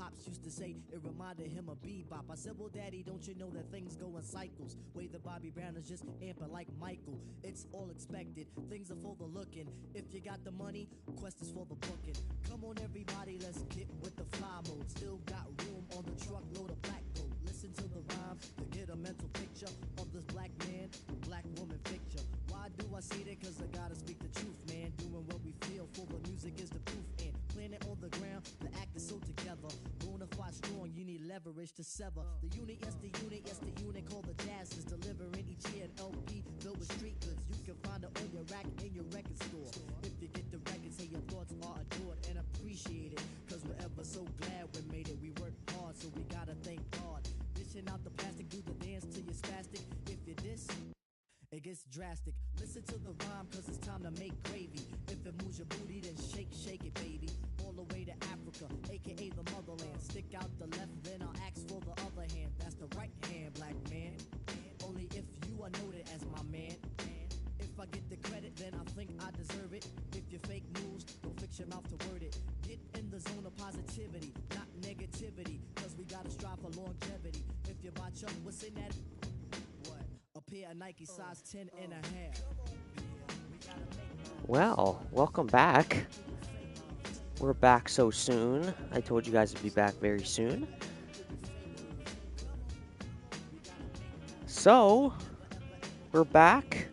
pops used to say it reminded him of bebop. I said, well, daddy, don't you know that things go in cycles? Way the Bobby Brown is just amping like Michael. It's all expected, things are for the looking. If you got the money, quest is for the booking. Come on, everybody, let's get with the fly mode. Still got room on the truckload of black gold. Listen to the rhyme to get a mental picture of this black man, black woman picture. Why do I say that? Cause I gotta speak the truth, man. Doing what we feel, for the music is the proof. And planet on the ground, the act is so together. Bonafide strong, you need leverage to sever. The unit, yes, the unit, yes, the unit called the Jazz is delivering each year an LP filled with street goods. You can find it on your rack in your record store. If you get the record, say your thoughts are adored and appreciated. Cause we're ever so glad we made it. We worked hard, so we gotta thank God. Dishing out the plastic, do the dance till you're spastic. If you diss, it gets drastic. Listen to the rhyme, cause it's time to make gravy. If it moves your booty, then shake, shake it, baby. All the way to Africa, aka the motherland. Stick out the left, then I'll ask for the other hand. That's the right hand, black man. Only if you are noted as my man. If I get the credit, then I think I deserve it. If you fake news, don't fix your mouth to word it. Get in the zone of positivity, not negativity. Cause we gotta strive for longevity. If you buy Chuck, what's in that? What? A pair of Nike size 10 and a half. Well, welcome back. We're back so soon. I told you guys to be back very soon. So, we're back,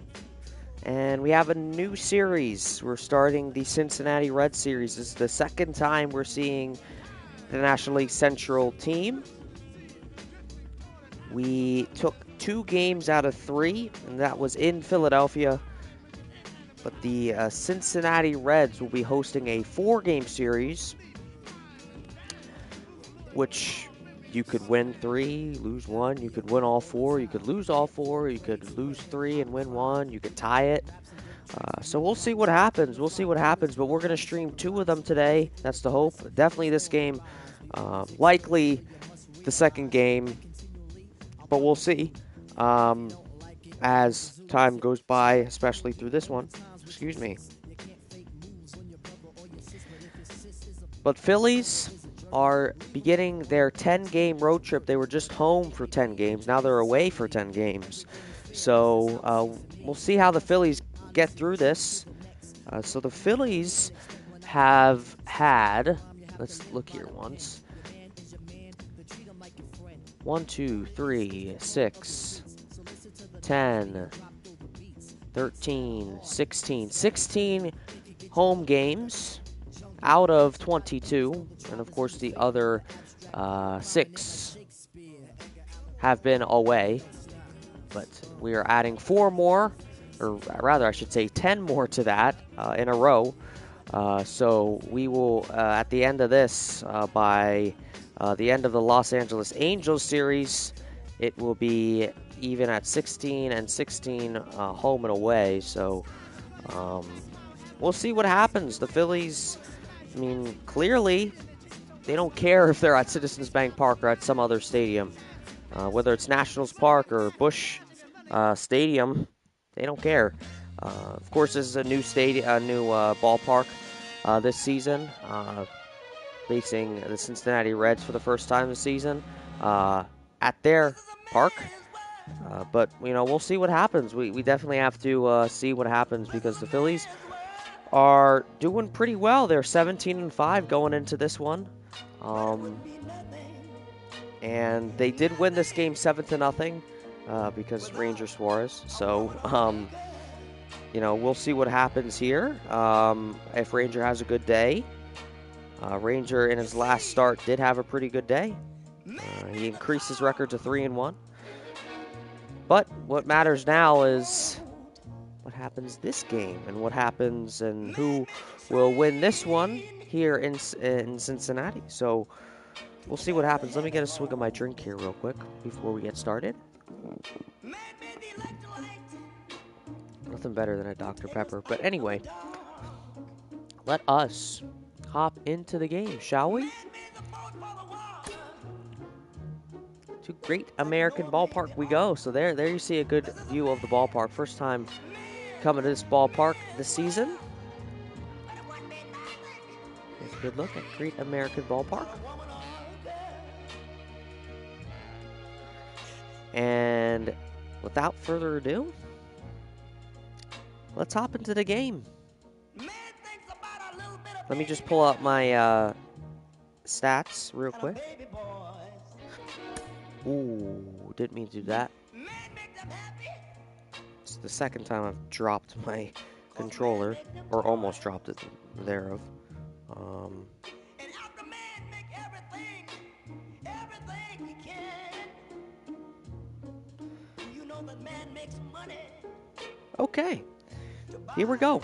and we have a new series. We're starting the Cincinnati Reds series. This is the second time we're seeing the National League Central team. We took 2 games out of 3, and that was in Philadelphia. But the Cincinnati Reds will be hosting a 4-game series, which you could win 3, lose 1. You could win all 4. You could lose all 4. You could lose 3 and win 1. You could tie it. So we'll see what happens. We'll see what happens. But we're going to stream 2 of them today. That's the hope. Definitely this game. Likely the second game. But we'll see as time goes by, especially through this one. Excuse me. But Phillies are beginning their 10-game road trip. They were just home for 10 games. Now they're away for 10 games. So we'll see how the Phillies get through this. So the Phillies have had, let's look here once. 1, 2, 3, 6, 10, 13, 16 home games out of 22, and of course the other 6 have been away, but we are adding 4 more, or rather I should say 10 more to that in a row. So we will, at the end of this, by the end of the Los Angeles Angels series, it will be even at 16 and 16 home and away. So we'll see what happens. The Phillies, I mean, clearly they don't care if they're at Citizens Bank Park or at some other stadium. Whether it's Nationals Park or Busch Stadium, they don't care. Of course, this is a new ballpark this season, facing the Cincinnati Reds for the first time this season at their park. But, we'll see what happens. We definitely have to see what happens because the Phillies are doing pretty well. They're 17-5 going into this one. And they did win this game 7-0 because Ranger Suarez. So, we'll see what happens here. If Ranger has a good day. Ranger in his last start did have a pretty good day. He increased his record to 3-1. But what matters now is what happens this game and what happens and who will win this one here in Cincinnati. So we'll see what happens. Let me get a swig of my drink here real quick before we get started. Nothing better than a Dr. Pepper. But anyway, let us hop into the game, shall we? To Great American Ballpark we go. So there you see a good view of the ballpark. First time coming to this ballpark this season. It's a good look at Great American Ballpark. And without further ado, let's hop into the game. Let me just pull up my stats real quick. Ooh, didn't mean to do that. It's the second time I've dropped my controller, or almost dropped it thereof. Okay, here we go.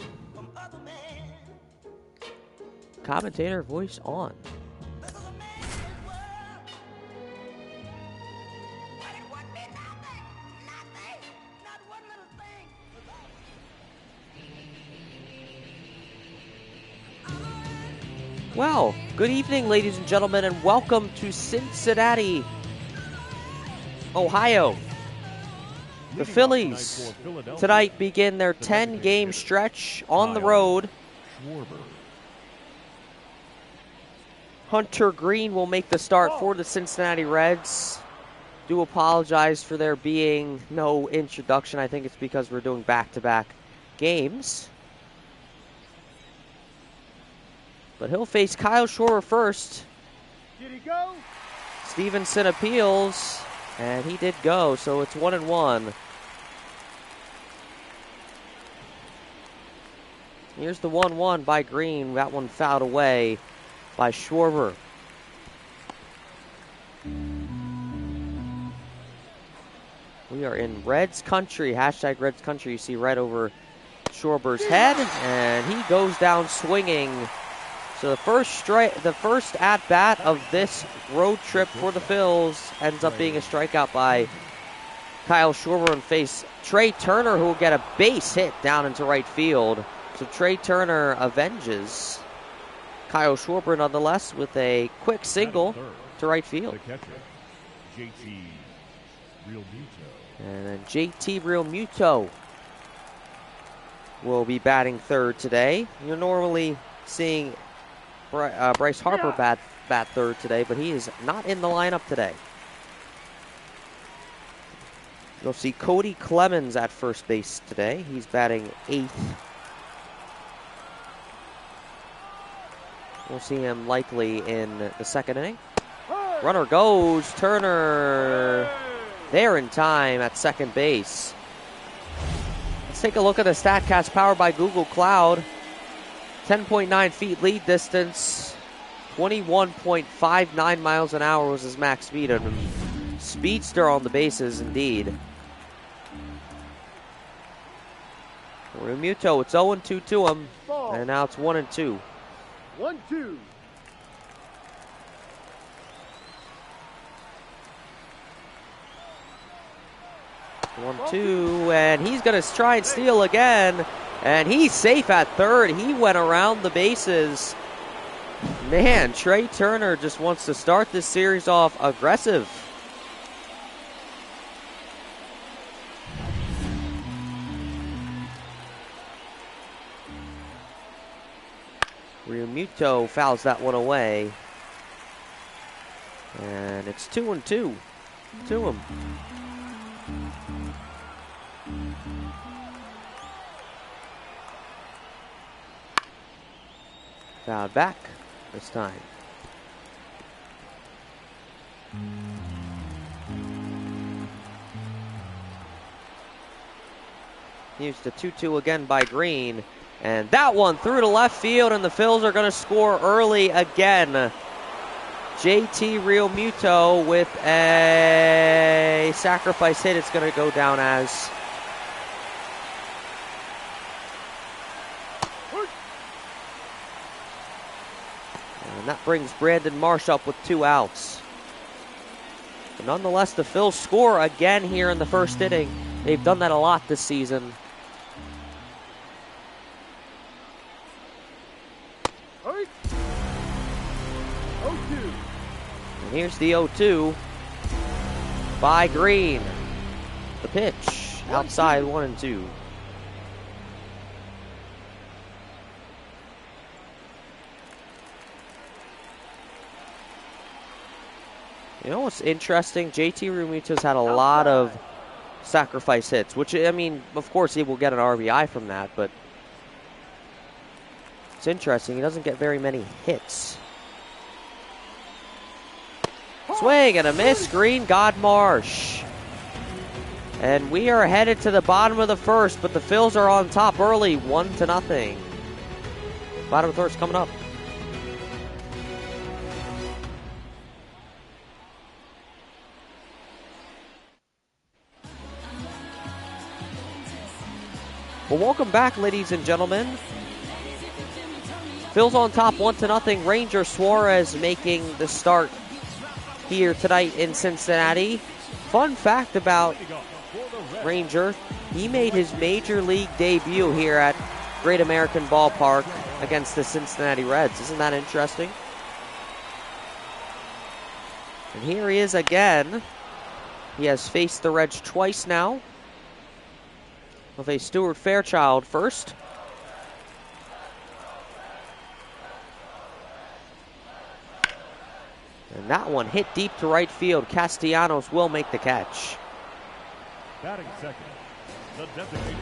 Commentator voice on. Well, good evening, ladies and gentlemen, and welcome to Cincinnati, Ohio. The Phillies tonight begin their 10-game stretch on the road. Hunter Green will make the start for the Cincinnati Reds. Do apologize for there being no introduction. I think it's because we're doing back-to-back games. But he'll face Kyle Schwarber first. Did he go? Stevenson appeals, and he did go, so it's 1-1. Here's the 1-1 by Green. That one fouled away by Schwarber. We are in Reds country, hashtag Reds country. You see right over Schwarber's head, and he goes down swinging. So the first at-bat of this road trip for the Phils ends up being a strikeout by Kyle Schwarber and face Trey Turner, who will get a base hit down into right field. So Trey Turner avenges Kyle Schwarber nonetheless with a quick single to right field. And then JT Realmuto will be batting third today. You're normally seeing Bryce Harper bat third today, but he is not in the lineup today. You'll see Cody Clemens at first base today. He's batting eighth. We'll see him likely in the second inning. Runner goes. Turner there in time at second base. Let's take a look at the StatCast powered by Google Cloud. 10.9 feet lead distance. 21.59 miles an hour was his max speed. And speedster on the bases indeed. Realmuto, it's 0-2 to him. And now it's 1-2. 1-2. 1-2, and he's going to try and steal again, and he's safe at third. He went around the bases. Man, Trey Turner just wants to start this series off aggressive. Realmuto fouls that one away. And it's 2-2 to him. Fouled back this time. Here's the 2-2 again by Green. And that one through to left field, and the Phils are going to score early again. JT Realmuto with a sacrifice hit. It's going to go down as. And that brings Brandon Marsh up with 2 outs. But nonetheless, the Phils score again here in the first inning. They've done that a lot this season. And here's the 0-2 by Green. The pitch outside 1-2. You know what's interesting? JT Realmuto's had a lot of sacrifice hits, which, I mean, of course he will get an RBI from that, but it's interesting. He doesn't get very many hits. Swing and a miss. Green got Marsh. And we are headed to the bottom of the first, but the Phils are on top early, 1-0. Bottom of the first coming up. Well, welcome back, ladies and gentlemen. Phil's on top, 1-0. Ranger Suarez making the start here tonight in Cincinnati. Fun fact about Ranger, he made his major league debut here at Great American Ballpark against the Cincinnati Reds. Isn't that interesting? And here he is again. He has faced the Reds twice now. We'll face Stuart Fairchild first. And that one hit deep to right field. Castellanos will make the catch. Batting second, the designated.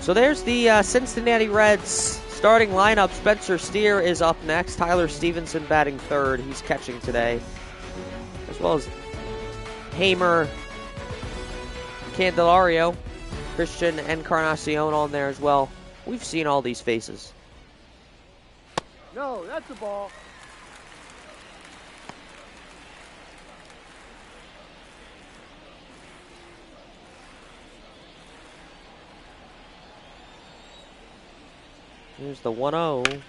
So there's the Cincinnati Reds starting lineup. Spencer Steer is up next. Tyler Stevenson batting third. He's catching today. As well as Hamer, Candelario, Christian Encarnacion on there as well. We've seen all these faces. No, that's the ball. Here's the 1-0.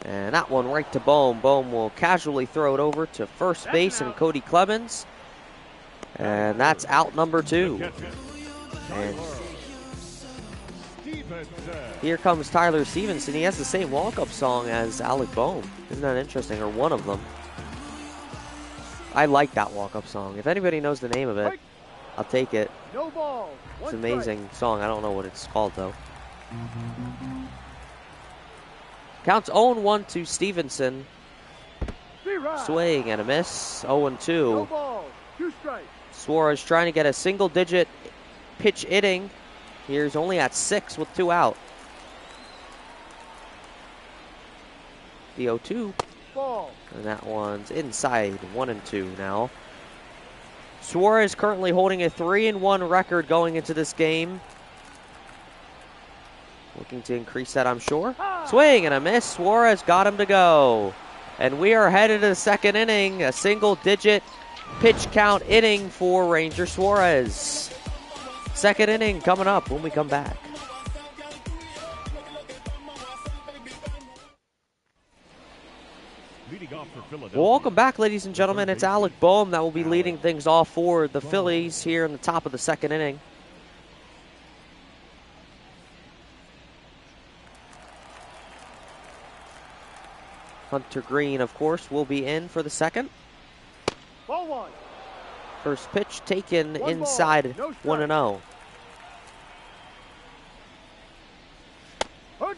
And that one right to Bohm. Bohm will casually throw it over to first base and Cody Clemens. And that's out number 2. And here comes Tyler Stevenson. He has the same walk-up song as Alec Bohm. Isn't that interesting? Or one of them. I like that walk-up song. If anybody knows the name of it, I'll take it. No ball. It's an amazing song. I don't know what it's called, though. Counts 0-1 to Stevenson. Swing and a miss. 0-2. No ball. 2 strikes. Suarez trying to get a single-digit pitch inning. Here's only at 6 with 2 out. The 0-2. Ball. And that one's inside. 1-2 now. Suarez currently holding a 3-1 record going into this game. Looking to increase that, I'm sure. Swing and a miss. Suarez got him to go. And we are headed to the second inning. A single-digit pitch count inning for Ranger Suarez. Second inning coming up when we come back. Welcome back, ladies and gentlemen. It's Alec Bohm that will be leading things off for the Phillies here in the top of the second inning. Hunter Green, of course, will be in for the second. Ball 1. First pitch taken inside, 1-0.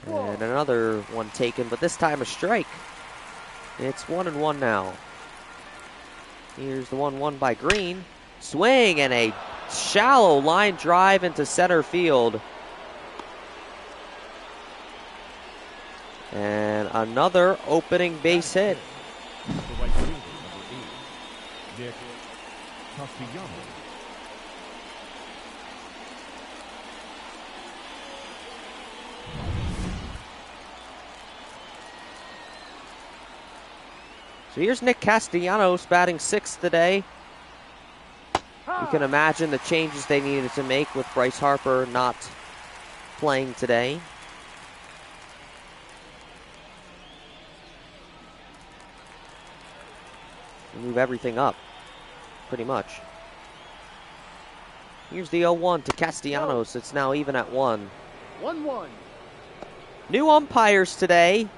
And another one taken, but this time a strike. It's 1-1 now. Here's the 1-1 by Green. Swing and a shallow line drive into center field. And another opening base hit. So here's Nick Castellanos batting 6th today. You can imagine the changes they needed to make with Bryce Harper not playing today. Move everything up, pretty much. Here's the 0-1 to Castellanos. It's now even at 1. 1-1. New umpires today.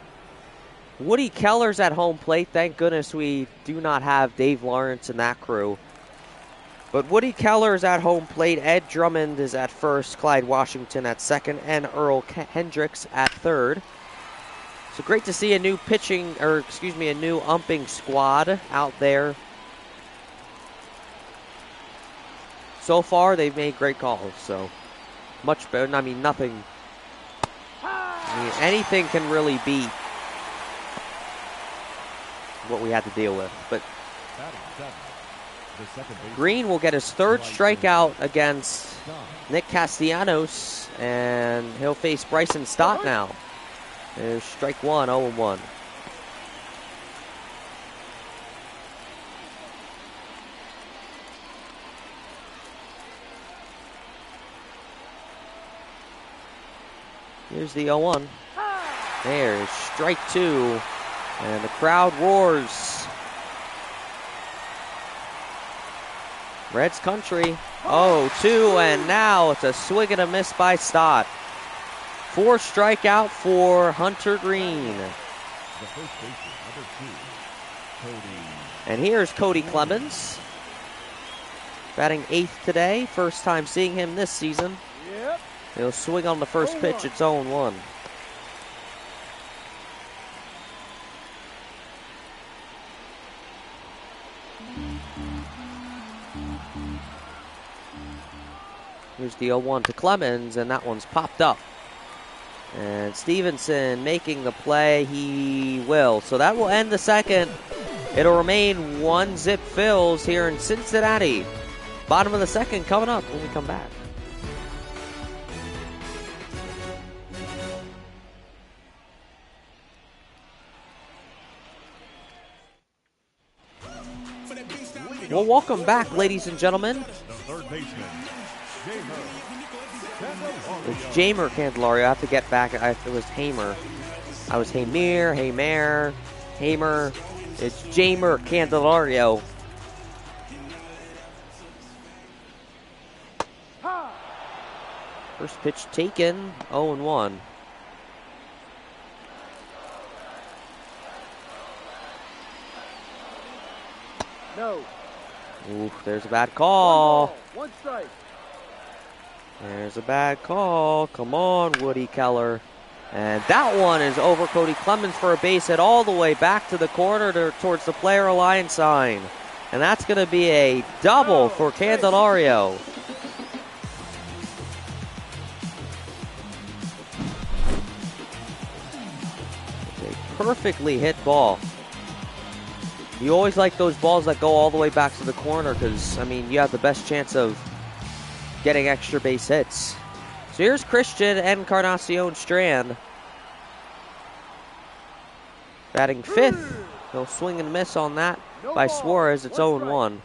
Woody Keller's at home plate. Thank goodness we do not have Dave Lawrence and that crew. But Woody Keller is at home plate. Ed Drummond is at first. Clyde Washington at second. And Earl Hendricks at third. So great to see a new a new umping squad out there So far, they've made great calls, so much better. I mean, nothing. I mean, anything can really beat what we had to deal with. But Green will get his third strikeout against Nick Castellanos, and he'll face Bryson Stott now. There's strike one, 0-1. Here's the 0-1. There's strike two, and the crowd roars. Reds country, 0-2, and now it's a swing and a miss by Stott. 4 strikeout for Hunter Green. And here's Cody Clemens, batting 8th today. First time seeing him this season. He'll swing on the first pitch. It's 0-1. Here's the 0-1 to Clemens, and that one's popped up. And Stevenson making the play. He will. So that will end the second. It'll remain 1-0 Phils here in Cincinnati. Bottom of the second coming up when we come back. Well, welcome back, ladies and gentlemen. The third baseman, It's Jamer Candelario. I have to get back. It was Hamer. I was Hamer. It's Jamer Candelario. First pitch taken, 0-1. No. Ooh, there's a bad call. 1 strike. There's a bad call. Come on, Woody Keller. And that one is over Cody Clemens for a base hit all the way back to the corner towards the player alliance sign. And that's going to be a double for Candelario. It's a perfectly hit ball. You always like those balls that go all the way back to the corner because, I mean, you have the best chance of getting extra base hits. So here's Christian Encarnacion Strand, batting 5th. He'll swing and miss on that by Suarez. It's 0-1.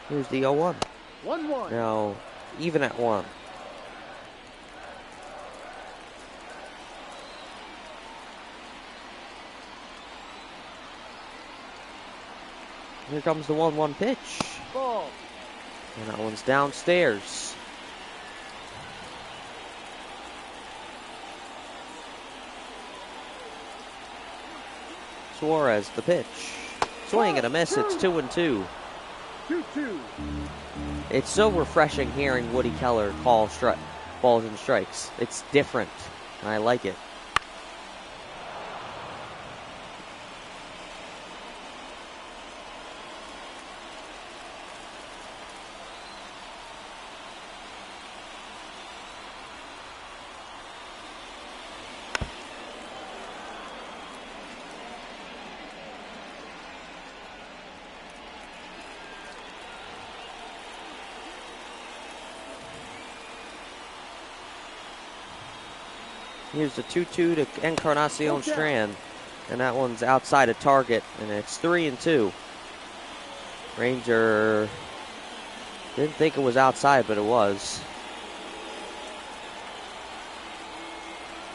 Here's the 0-1. 1-1. Now, even at 1. Here comes the 1-1 pitch. Ball. And that one's downstairs. Suarez, the pitch. Swing and a miss. It's 2-2. 2-2. It's so refreshing hearing Woody Keller call balls and strikes. It's different, and I like it. Here's the 2-2 to Encarnacion Strand, and that one's outside of target, and it's 3-2. Ranger didn't think it was outside, but it was.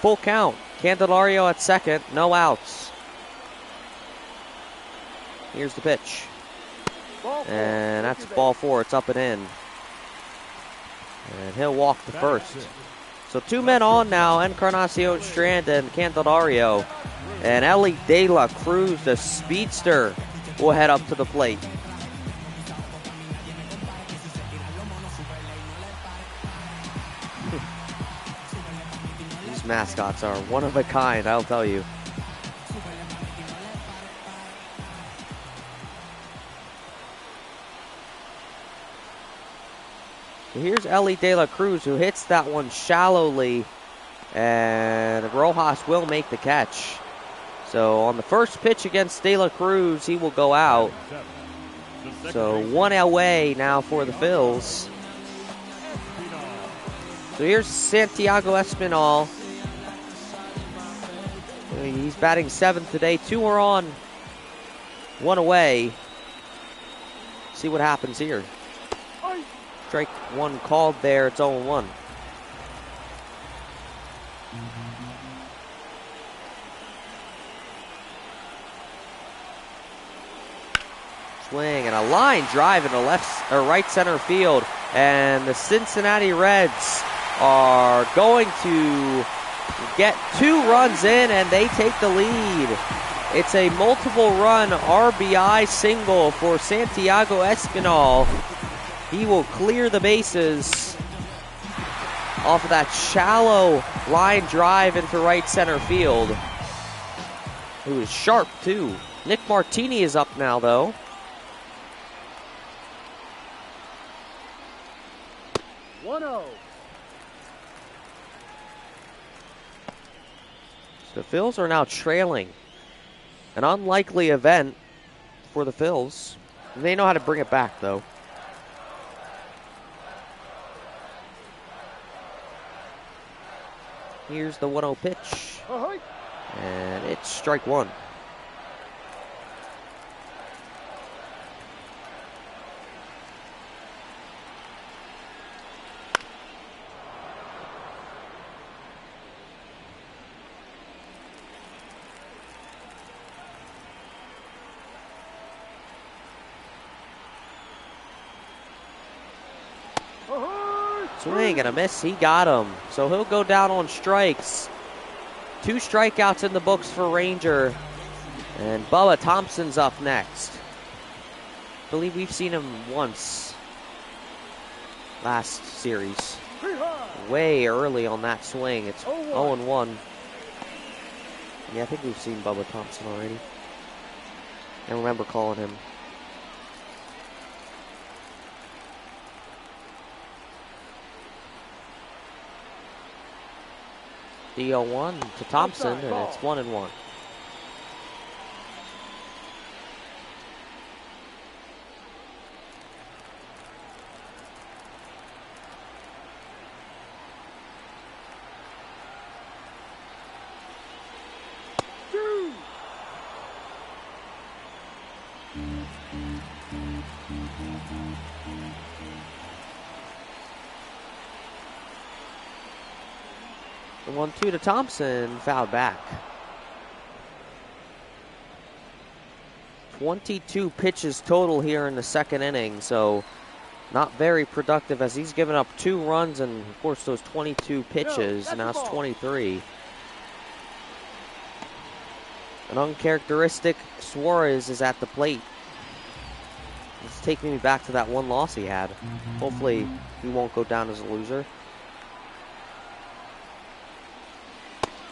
Full count. Candelario at second, no outs. Here's the pitch. And that's ball 4. It's up and in. And he'll walk the first. So 2 men on now, Encarnacion Strand and Candelario. And Ellie De La Cruz, the speedster, will head up to the plate. mascots are one of a kind, I'll tell you. Here's Ellie De La Cruz, who hits that one shallowly, and Rojas will make the catch. So on the first pitch against De La Cruz, he will go out. So one away now for the Phils. So here's Santiago Espinal. He's batting 7th today. 2 are on, 1 away. See what happens here. Strike 1 called there. It's 0-1. Swing and a line drive in the left or right center field, and the Cincinnati Reds are going to get 2 runs in, and they take the lead. It's a multiple run RBI single for Santiago Espinal. He will clear the bases off of that shallow line drive into right center field. It was sharp too. Nick Martini is up now though. So the Phils are now trailing. An unlikely event for the Phils. They know how to bring it back though. Here's the 1-0 pitch. And it's strike 1. Swing and a miss. He got him. So he'll go down on strikes. 2 strikeouts in the books for Ranger. And Bubba Thompson's up next. I believe we've seen him once last series. Way early on that swing. It's 0-1. Yeah, I think we've seen Bubba Thompson already. I remember calling him. The 0-1 to Thompson, and it's 1-1. The 1-2 to Thompson, fouled back. 22 pitches total here in the second inning, so not very productive as he's given up 2 runs and, of course, those 22 pitches, and now it's 23. An uncharacteristic Suarez is at the plate. It's taking me back to that one loss he had. Hopefully he won't go down as a loser.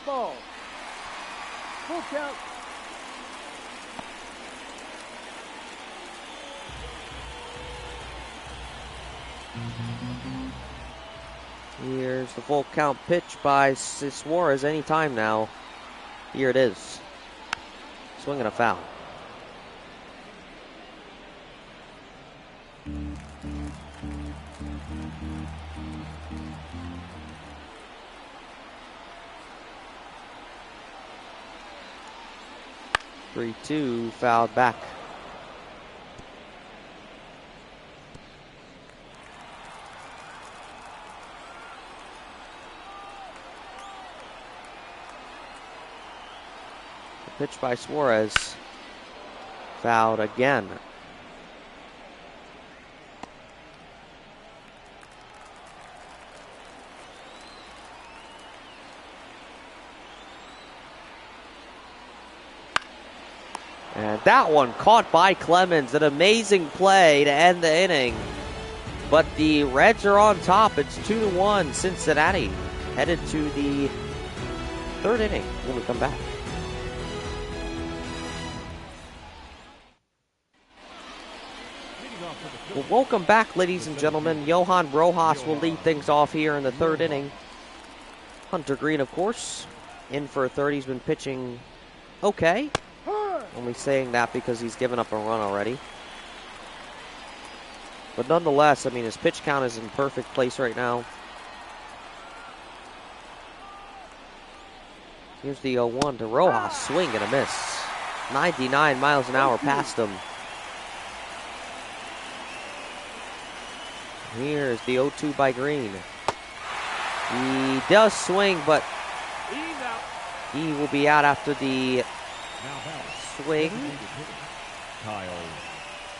Ball. Full count. Here's the full count pitch by Suarez anytime now. Here it is. Swing and a foul. Three-two, fouled back. The pitch by Suarez, fouled again. And that one caught by Clemens. An amazing play to end the inning. But the Reds are on top. It's 2-1 Cincinnati. Headed to the third inning when we come back. Well, welcome back, ladies and gentlemen. Johan Rojas will lead things off here in the third inning. Hunter Green, of course, in for a third. He's been pitching okay. Only saying that because he's given up a run already. But nonetheless, I mean, his pitch count is in perfect place right now. Here's the 0-1 to Rojas. Swing and a miss. 99 miles an hour past him. Here's the 0-2 by Green. He does swing, but he will be out after the swing.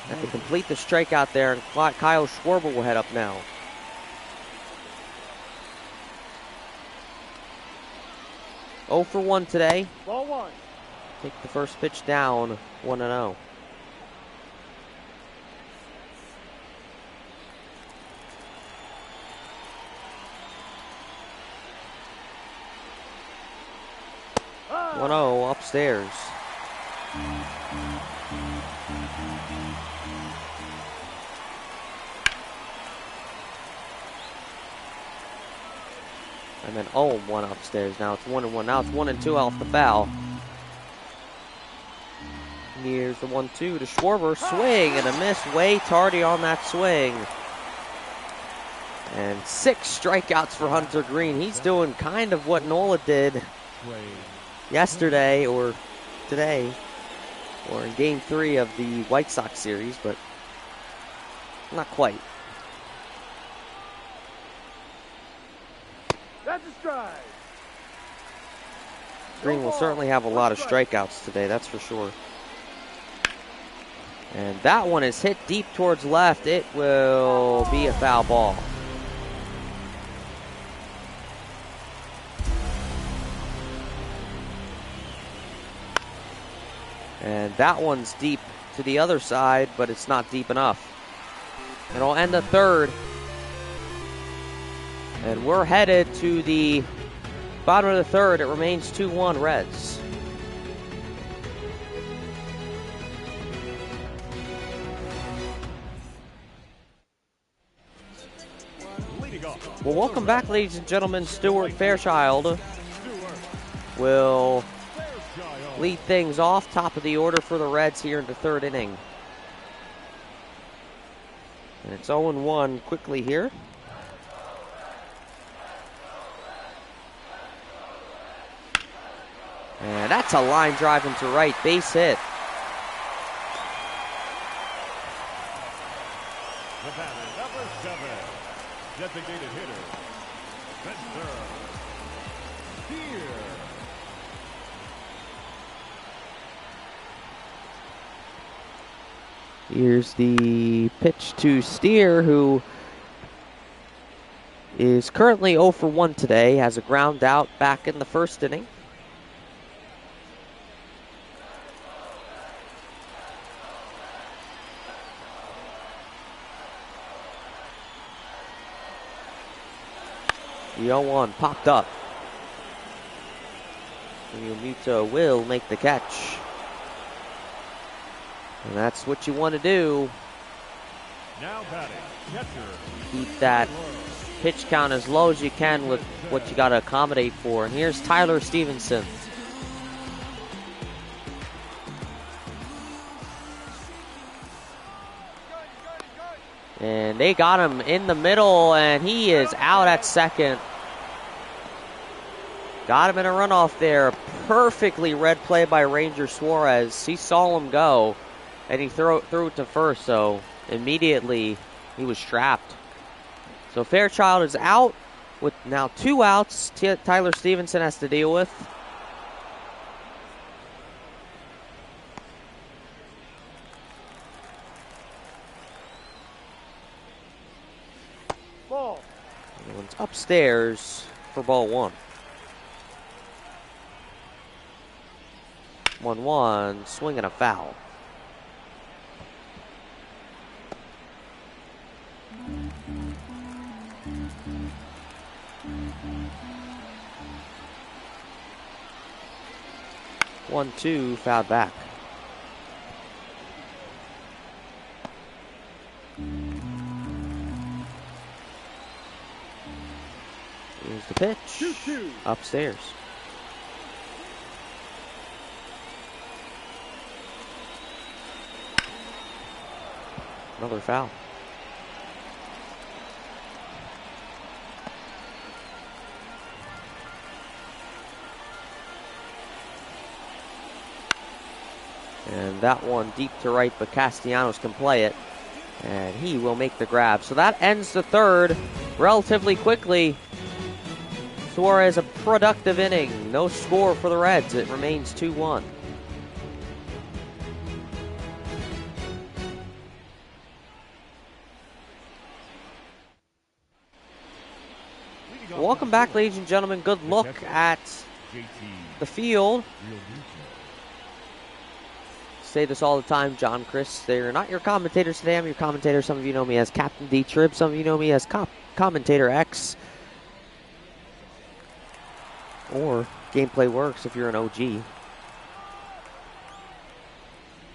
And to complete the strikeout there, and Kyle Schwarber will head up now. Oh for 1 today. Ball 1. Take the first pitch down, 1-0. Ah. 1-0 upstairs. And then 0-1 upstairs. Now it's 1-1. Now it's 1-2 off the foul. Here's the 1-2 to Schwarber. Swing and a miss. Way tardy on that swing. And 6 strikeouts for Hunter Green. He's doing kind of what Nola did yesterday or today or in Game 3 of the White Sox series, but not quite. That's a strike. Green will certainly have a lot of strikeouts today, that's for sure. And that one is hit deep towards left. It will be a foul ball. And that one's deep to the other side, but it's not deep enough. It'll end the third. And we're headed to the bottom of the third. It remains 2-1 Reds. Well, welcome back, ladies and gentlemen. Stuart Fairchild will lead things off, top of the order for the Reds here in the third inning. And it's 0-1 quickly here. And that's a line drive into right, base hit. The batter, number 7, designated hitter, Mr. Steer. Here's the pitch to Steer, who is currently 0 for 1 today, has a ground out back in the first inning. The 0-1 popped up. Realmuto will make the catch. And that's what you want to do. Now batting, catcher. Keep that pitch count as low as you can with what you got to accommodate for. And here's Tyler Stevenson. And they got him in the middle, and he is out at second. Got him in a runoff there. Perfectly read play by Ranger Suarez. He saw him go, and he threw it to first, so immediately he was trapped. So Fairchild is out with now 2 outs. Tyler Stevenson has to deal with. Ball. The one's upstairs for ball 1. 1-1, swing and a foul. 1-2, fouled back. Here's the pitch. 2-2. Upstairs. Another foul. And that one deep to right, but Castellanos can play it. And he will make the grab. So that ends the third relatively quickly. Suarez, a productive inning. No score for the Reds. It remains 2-1. Welcome back, ladies and gentlemen. Good look at the field. Say this all the time, John, Chris. They're not your commentators today. I'm your commentator. Some of you know me as Captain D Trib. Some of you know me as Commentator X. Or Gameplay Works if you're an OG.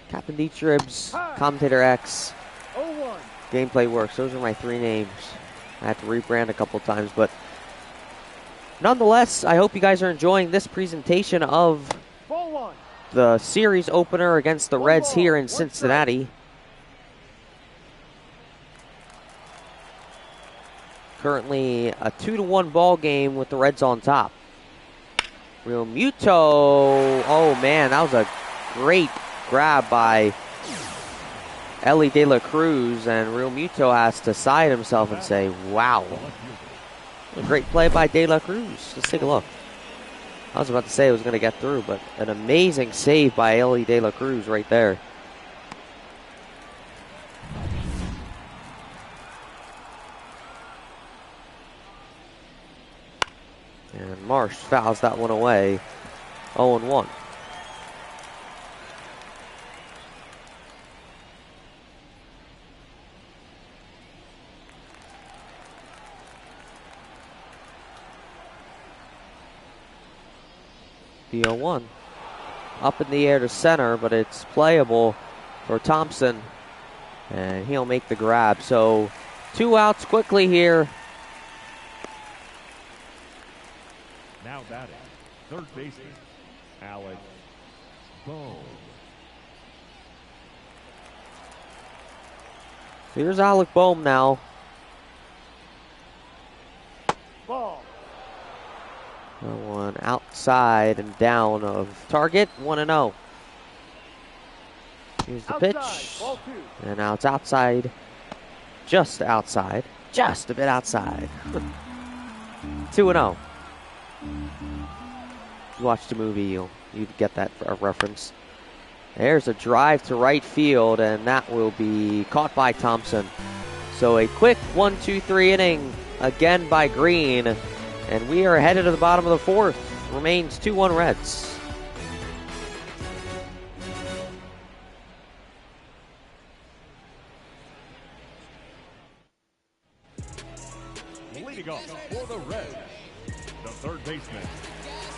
Captain D Tribs, Commentator X, 0-1. Gameplay Works. Those are my three names. I had to rebrand a couple times, but nonetheless, I hope you guys are enjoying this presentation of Ball 1. the series opener against the Reds ball, here in one Cincinnati. Currently a 2-1 ball game with the Reds on top. Real Muto. Oh man, that was a great grab by Ellie De La Cruz, and Real Muto has to side himself and say, wow. A great play by De La Cruz. Let's take a look. I was about to say it was going to get through, but an amazing save by Ellie De La Cruz right there. And Marsh fouls that one away. 0-1. The 0-1. Up in the air to center, but it's playable for Thompson. And he'll make the grab. So 2 outs quickly here. Now batting, third baseman, Alex Bohm. Here's Alec Bohm now. Ball. That one outside and down of target. 1-0. Here's the Outside. pitch. Ball 2. And now it's outside. Just outside. Just a bit outside. 2-0. If you watch the movie, you'd get that for a reference. There's a drive to right field, and that will be caught by Thompson. So a quick 1-2-3 inning again by Green, and we are headed to the bottom of the fourth. Remains 2-1 Reds. Leading off for the Reds, the third baseman,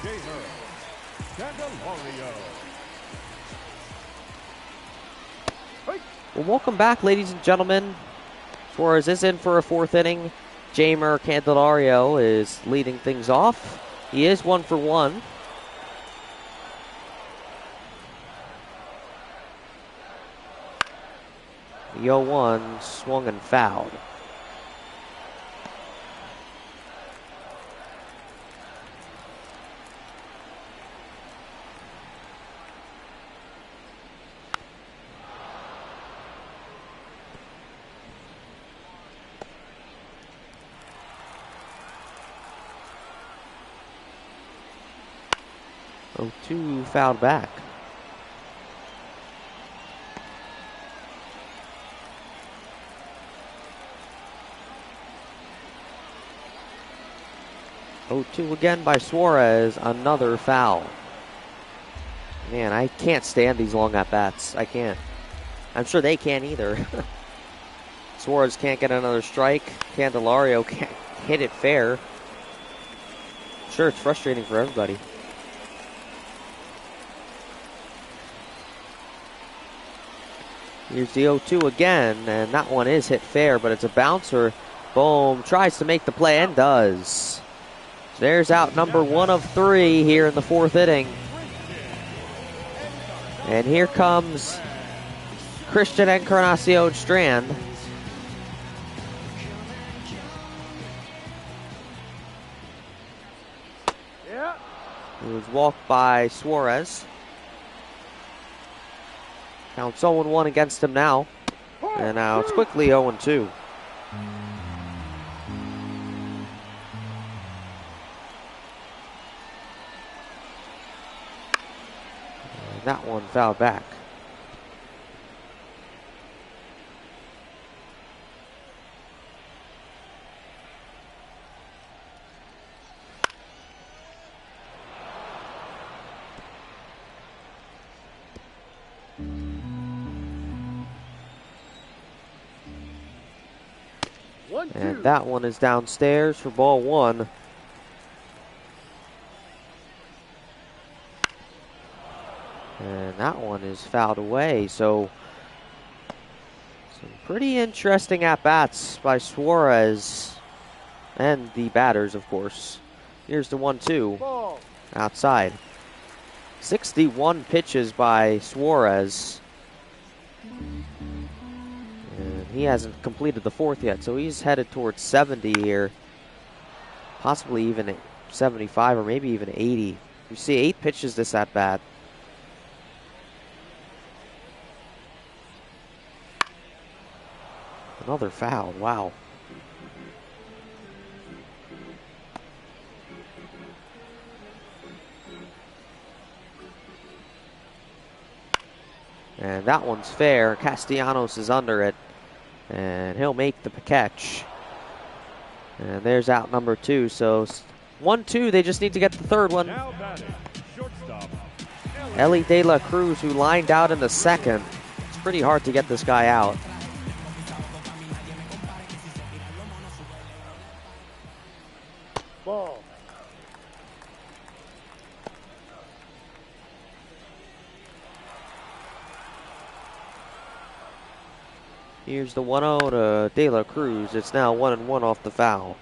Jamer Candelario. Well, welcome back, ladies and gentlemen. Suarez is in for a fourth inning. Jamer Candelario is leading things off. He is 1 for 1. The 0-1 swung and fouled. Oh, 2 fouled back. Oh, 2 again by Suarez. Another foul. Man, I can't stand these long at-bats. I can't. I'm sure they can't either. Suarez can't get another strike. Candelario can't hit it fair. I'm sure it's frustrating for everybody. Here's the 0-2 again, and that one is hit fair, but it's a bouncer. Bohm tries to make the play and does. There's out number 1 of 3 here in the 4th inning. And here comes Christian Encarnacion Strand. Yeah. He was walked by Suarez. Counts 0-1 against him now. And now it's quickly 0-2. That one fouled back. And that one is downstairs for ball 1. And that one is fouled away. So some pretty interesting at-bats by Suarez and the batters, of course. Here's the 1-2 outside. 61 pitches by Suarez. And he hasn't completed the 4th yet, so he's headed towards 70 here. Possibly even 75 or maybe even 80. You see 8 pitches this at-bat. Another foul, wow. And that one's fair. Castellanos is under it. And he'll make the catch. And there's out number 2. So 1-2, they just need to get the 3rd one. Now batting, shortstop, Ellie De La Cruz, who lined out in the 2nd. It's pretty hard to get this guy out. Ball. Here's the 1-0 to De La Cruz. It's now 1-1 off the foul.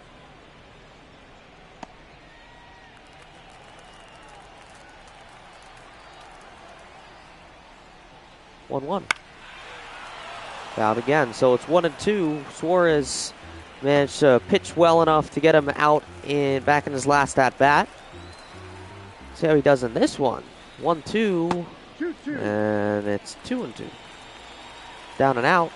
Fouled again, so it's 1-2. Suarez managed to pitch well enough to get him out back in his last at bat. See how he does in this one. 1-2, 2-2. and it's 2-2. Down and out.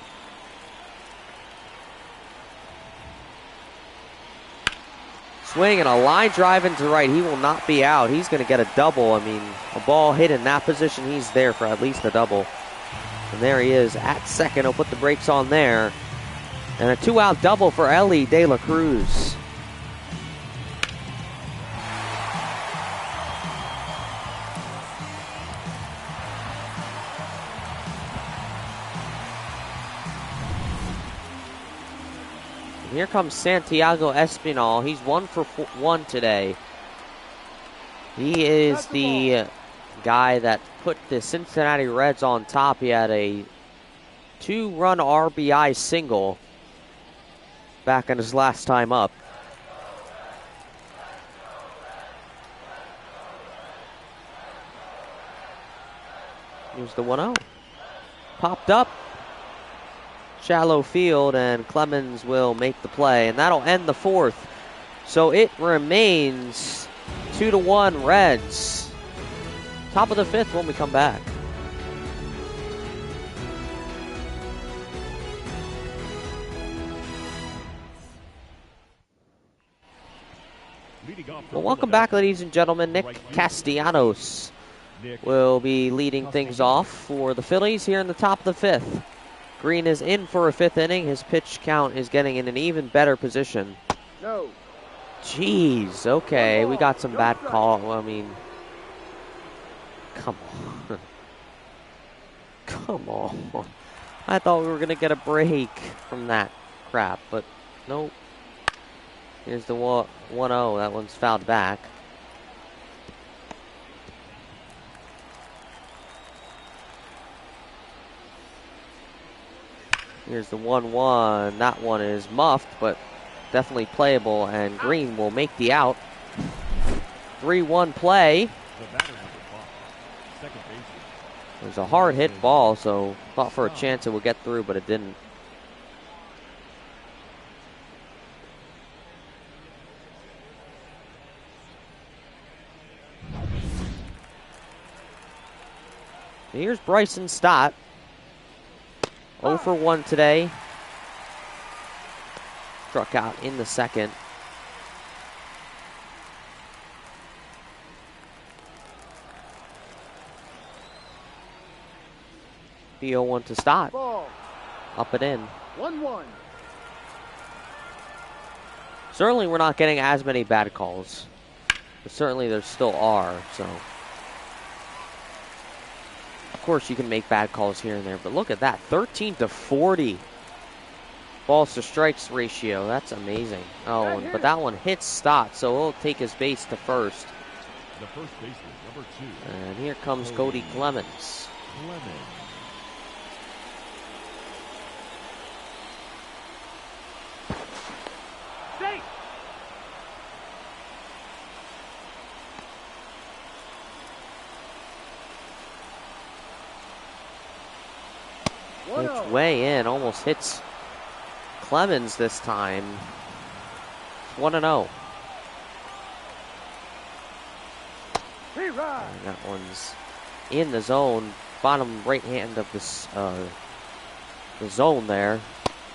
Swing and a line drive into right. He will not be out. He's going to get a double. I mean, a ball hit in that position, he's there for at least a double. And there he is at 2nd. He'll put the brakes on there. And a 2-out double for Ellie De La Cruz. And here comes Santiago Espinal. He's 1 for 1 today. He is the guy that put the Cincinnati Reds on top. He had a 2-run RBI single back in his last time up. Here's the 1-0. Popped up. Shallow field, and Clemens will make the play, and that'll end the 4th. So it remains 2-1 Reds. Top of the 5th when we come back. Well, welcome back, ladies and gentlemen. Nick Castellanos will be leading things off for the Phillies here in the top of the 5th. Green is in for a 5th inning. His pitch count is getting in an even better position. No. Jeez, okay, we got some bad call. I mean, come on. Come on. I thought we were going to get a break from that crap, but nope. Here's the 1-0. That one's fouled back. Here's the 1-1. That one is muffed, but definitely playable, and Green will make the out. 3-1 play. The batter number 5, second baseman. It was a hard hit ball, so thought for a chance it would get through, but it didn't. Here's Bryson Stott. 0 for 1 today. Struck out in the second. The 0-1 to Stott. Ball. Up and in. 1-1. Certainly we're not getting as many bad calls. But certainly there still are, so. Of course you can make bad calls here and there, but look at that. 13-40. Balls to strikes ratio. That's amazing. Oh, but that one hits Stott, so he'll take his base to first. The first baseman, number 2. And here comes Cody Clemens. Safe. It's way in, almost hits Clemens this time. 1-0. And that one's in the zone, bottom right hand of this the zone there.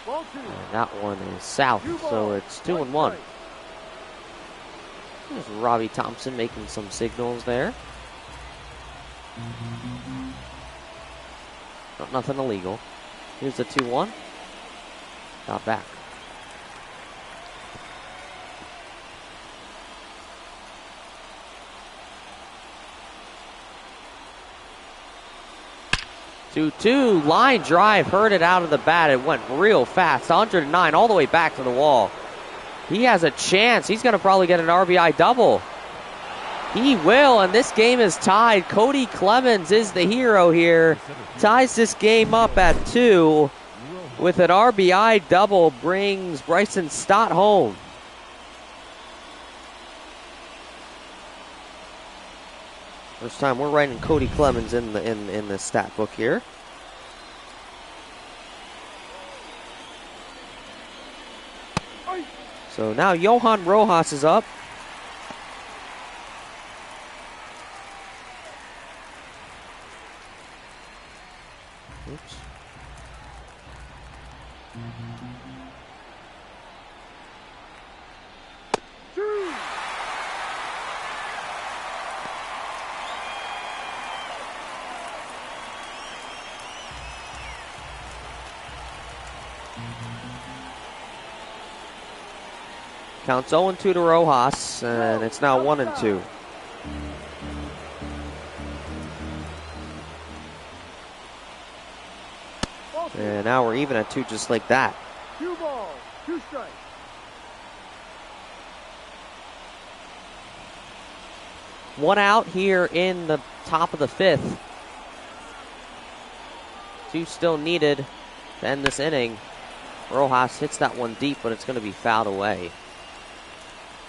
And that one is south, so it's 2-1. There's Robbie Thompson making some signals there. Nothing illegal. Here's the 2-1. Not back. Two line drive, heard it out of the bat. It went real fast, 109 all the way back to the wall. He has a chance. He's going to probably get an RBI double. He will, and this game is tied. Cody Clemens is the hero here. Ties this game up at 2 with an RBI double, brings Bryson Stott home. First time we're writing Cody Clemens in the stat book here. So now Johan Rojas is up. Oops. Counts 0-2 to Rojas, and it's now 1-2. And now we're even at 2 just like that. 2 balls, 2 strikes. One out here in the top of the 5th. 2 still needed to end this inning. Rojas hits that one deep, but it's going to be fouled away.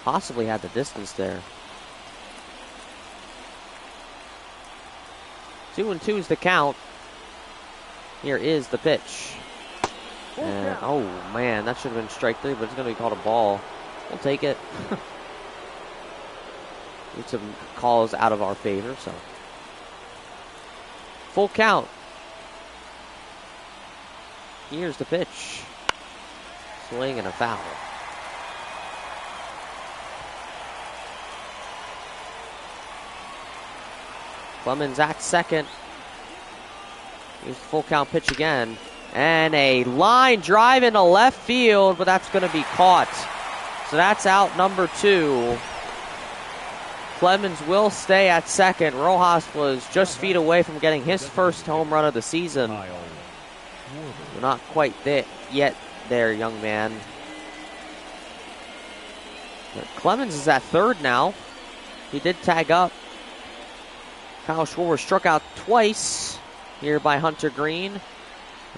Possibly had the distance there. 2-2 is the count. Here is the pitch. And, oh, man, that should have been strike 3, but it's going to be called a ball. We'll take it. Need some calls out of our favor, so. Full count. Here's the pitch. Swing and a foul. Clemens at second. Here's the full count pitch again. And a line drive into left field, but that's going to be caught. So that's out number 2. Clemens will stay at second. Rojas was just feet away from getting his first home run of the season. We're not quite there yet there, young man. But Clemens is at third now. He did tag up. Kyle Schwarber struck out twice here by Hunter Green.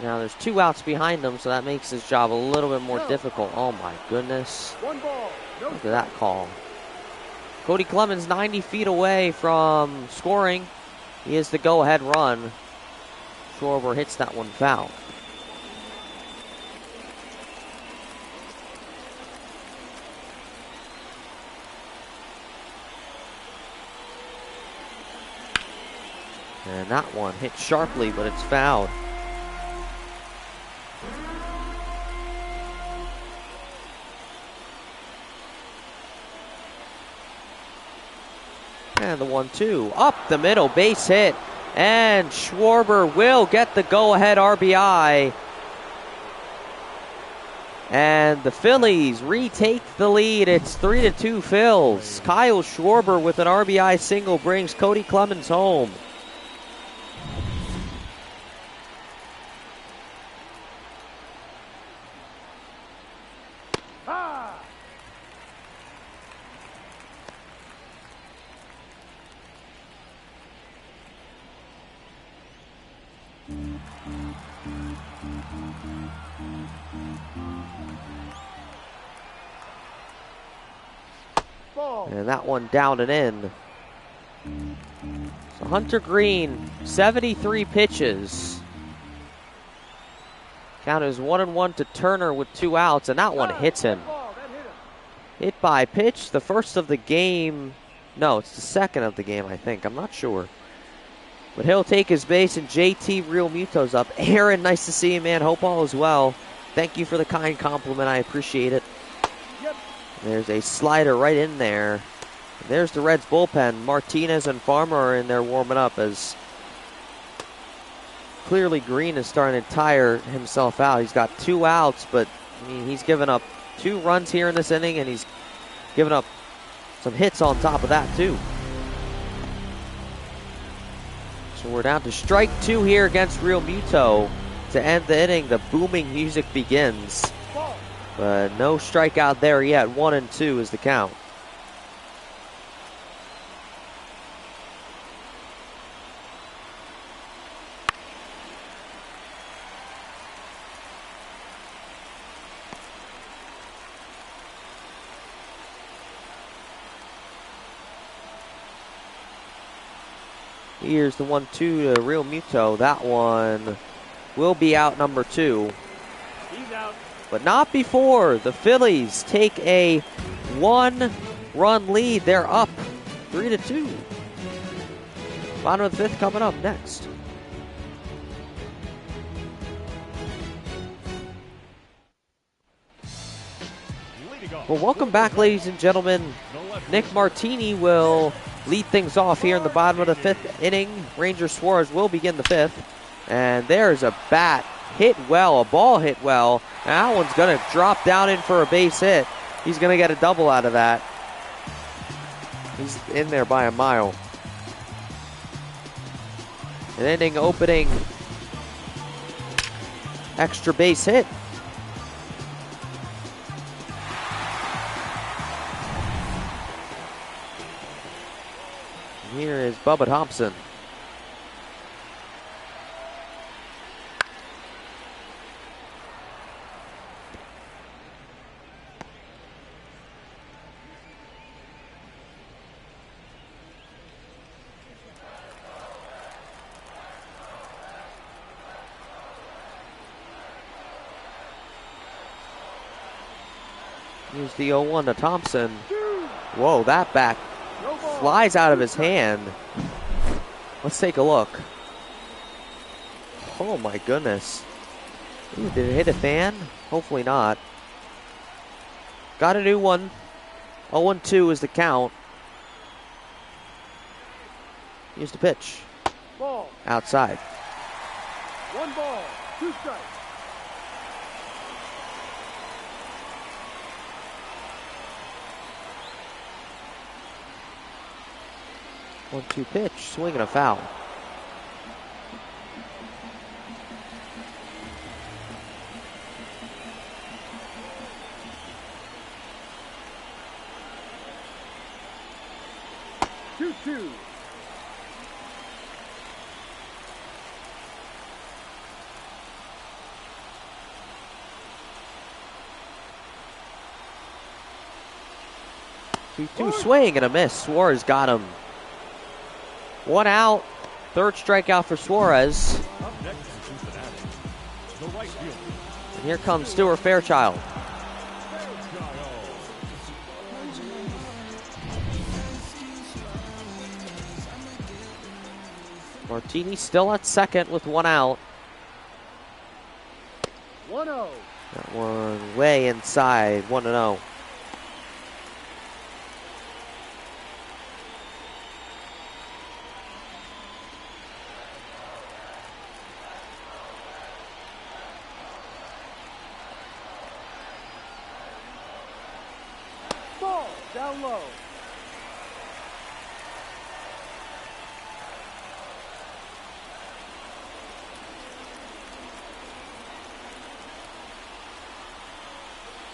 Now there's 2 outs behind him, so that makes his job a little bit more difficult. Oh my goodness. 1 ball, no Look at that call. Cody Clemens 90 feet away from scoring. He is the go-ahead run. Schwarber hits that one foul. And that one hit sharply, but it's fouled. And the 1-2 up the middle, base hit. And Schwarber will get the go-ahead RBI. And the Phillies retake the lead. It's 3-2 Phils. Kyle Schwarber with an RBI single brings Cody Clemens home. And that one down and in. So Hunter Green, 73 pitches. Count is 1-1 to Turner with 2 outs, and that one hits him. Hit by pitch, the first of the game. No, it's the second of the game, I think. I'm not sure. But he'll take his base, and JT Real Muto's up. Aaron, nice to see you, man. Hope all is well. Thank you for the kind compliment. I appreciate it. There's a slider right in there. There's the Reds bullpen. Martinez and Farmer are in there warming up as clearly Green is starting to tire himself out. He's got 2 outs, but I mean, he's given up 2 runs here in this inning, and he's given up some hits on top of that too. So we're down to strike 2 here against Real Muto. To end the inning, the booming music begins. But no strikeout there yet. 1-2 is the count. Here's the 1-2 to Real Muto. That one will be out, number 2. He's out. But not before the Phillies take a 1-run lead. They're up 3-2. Bottom of the 5th coming up next. Well, welcome back, ladies and gentlemen. Nick Martini will lead things off here in the bottom of the 5th inning. Ranger Suarez will begin the 5th. And there's a bat hit well, a ball hit well. And that one's going to drop down in for a base hit. He's going to get a double out of that. He's in there by a mile. An inning opening extra base hit. Here is Bubba Thompson. Here's the 0-1 to Thompson. Whoa, that bat flies out of his hand. Let's take a look. Oh my goodness. Ooh, did it hit a fan? Hopefully not. Got a new one. 0-2 is the count. Here's the pitch. Ball. Outside. 1 ball, 2 strikes. One-two pitch, swing and a foul. Two. 2-2 swing and a miss. Suarez got him. 1 out. Third strikeout for Suarez. Up next is Cincinnati. The right fielder. And here comes Stuart Fairchild. Martini still at second with 1 out. 1-0. That one way inside, 1-0. Ball down low.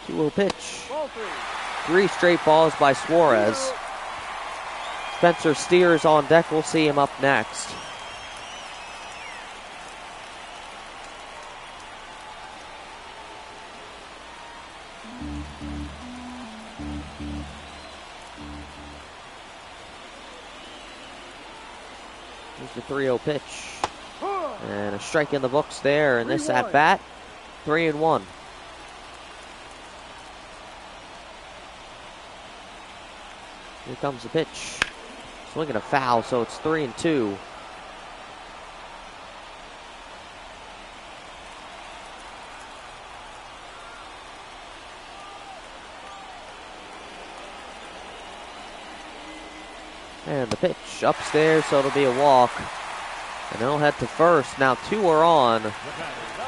Two-0 pitch. Ball 3. 3 straight balls by Suarez. Spencer Steers on deck. We'll see him up next. Here's the 3-0 pitch. And a strike in the books there in this 3-1. at-bat. 3-1. Here comes the pitch. Swinging a foul, so it's 3-2. And the pitch upstairs, so it'll be a walk. And they'll head to first. Now 2 are on.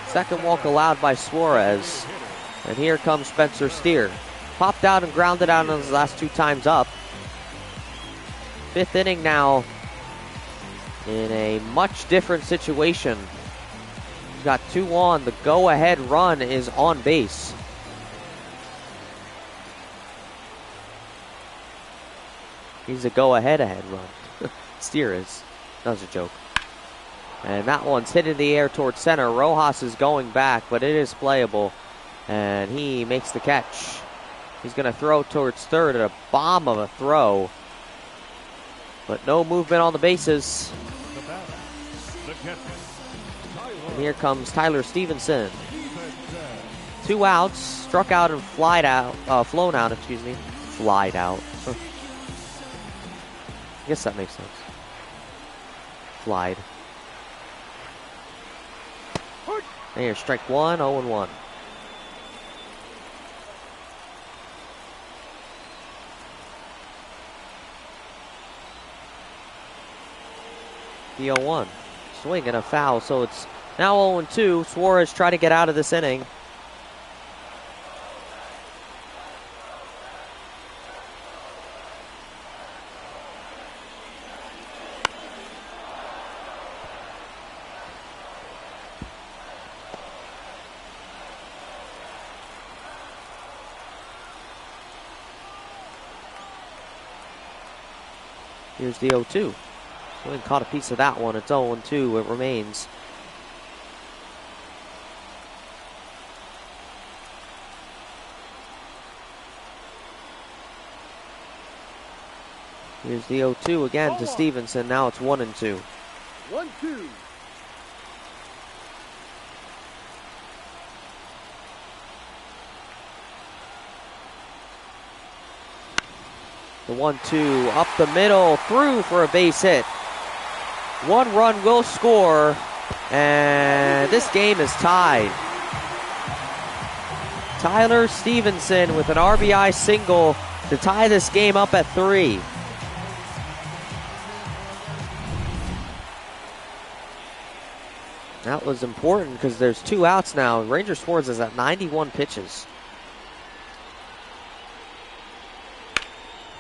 Second walk allowed by Suarez. And here comes Spencer Steer. Popped out and grounded out on his last 2 times up. 5th inning now in a much different situation. He's got 2 on. The go-ahead run is on base. He's a go-ahead run. Steer is. That was a joke. And that one's hit in the air towards center. Rojas is going back, but it is playable. And he makes the catch. He's going to throw towards third at a bomb of a throw. But no movement on the bases. And here comes Tyler Stevenson. 2 outs, struck out and flown out, Flied out. I guess that makes sense. Flied. And here's strike 1, 0-1. The 0-1. Swing and a foul, so it's now 0-2. Suarez trying to get out of this inning. Here's the 0-2. Swing caught a piece of that one. It's 0-2. It remains. Here's the 0-2 again to Stevenson. Now it's 1-2. 1-2. The 1-2 up the middle, through for a base hit. 1 run will score, and this game is tied. Tyler Stevenson with an RBI single to tie this game up at 3. That was important because there's 2 outs now. Ranger Suarez is at 91 pitches.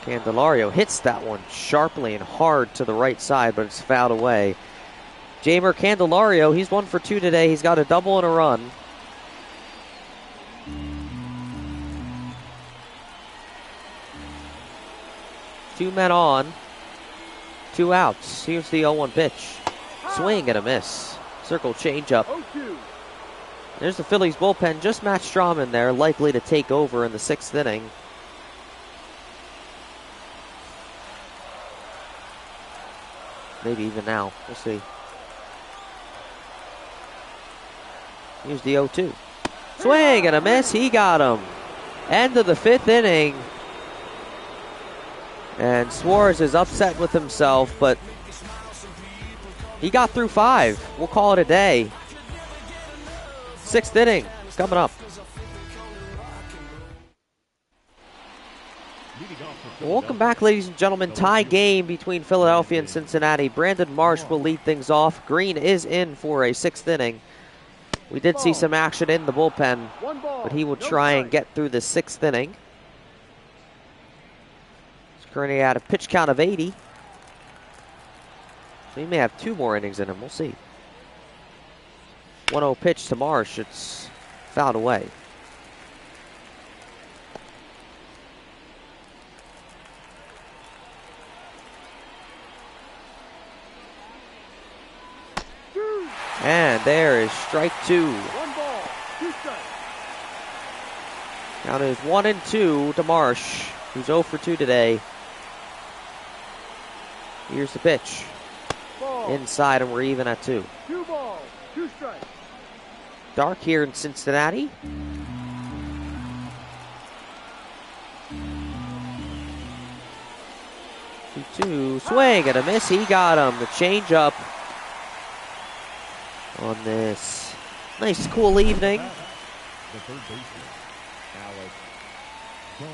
Candelario hits that one sharply and hard to the right side, but it's fouled away. Jeimer Candelario, he's 1 for 2 today. He's got a double and a run. Two men on, 2 outs. Here's the 0-1 pitch. Swing and a miss. Circle changeup. There's the Phillies bullpen. Just Matt Strawman there, likely to take over in the 6th inning. maybe even now. We'll see. Here's the 0-2. Swing and a miss. He got him. End of the 5th inning. And Suarez is upset with himself, but he got through 5. We'll call it a day. 6th inning coming up. Welcome back, ladies and gentlemen. Tie game between Philadelphia and Cincinnati. Brandon Marsh will lead things off. Green is in for a 6th inning. We did see some action in the bullpen, but he will try and get through the 6th inning. He's currently at a pitch count of 80. So he may have 2 more innings in him. We'll see. 1-0 pitch to Marsh. It's fouled away. And there is strike 2. 1 ball, 2 strikes. Count is 1-2 to Marsh, who's 0 for 2 today. Here's the pitch. Ball. Inside, and we're even at 2. 2 balls, 2 strikes. Dark here in Cincinnati. Two, swing and a miss. He got him. The changeup on this nice, cool evening. The third baseman, Alex Bohm.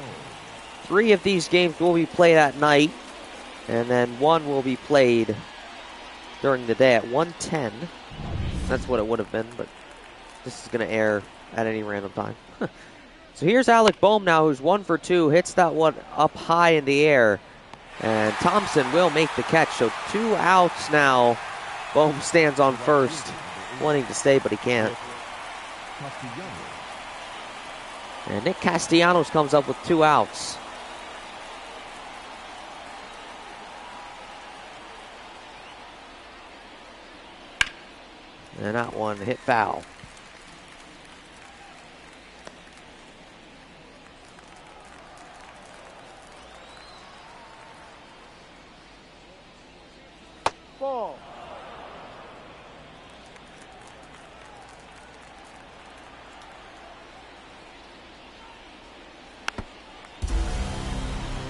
3 of these games will be played at night, and then 1 will be played during the day at 1:10. That's what it would have been, but this is going to air at any random time. So here's Alec Bohm now, who's 1 for 2, hits that one up high in the air, and Thompson will make the catch. So 2 outs now. Bohm stands on first, wanting to stay, but he can't. And Nick Castellanos comes up with 2 outs. And that one hit foul. Ball.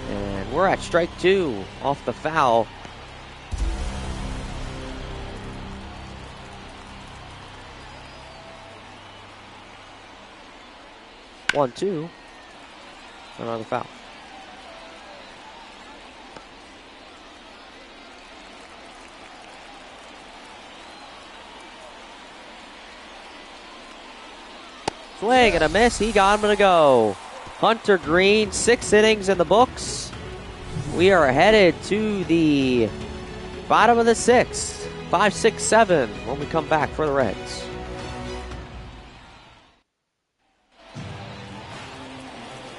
And we're at strike 2 off the foul. One, 2. Another foul. Swing and a miss. He got him to go. Hunter Green, 6 innings in the books. We are headed to the bottom of the 6th. 5, 6, 7 when we come back for the Reds.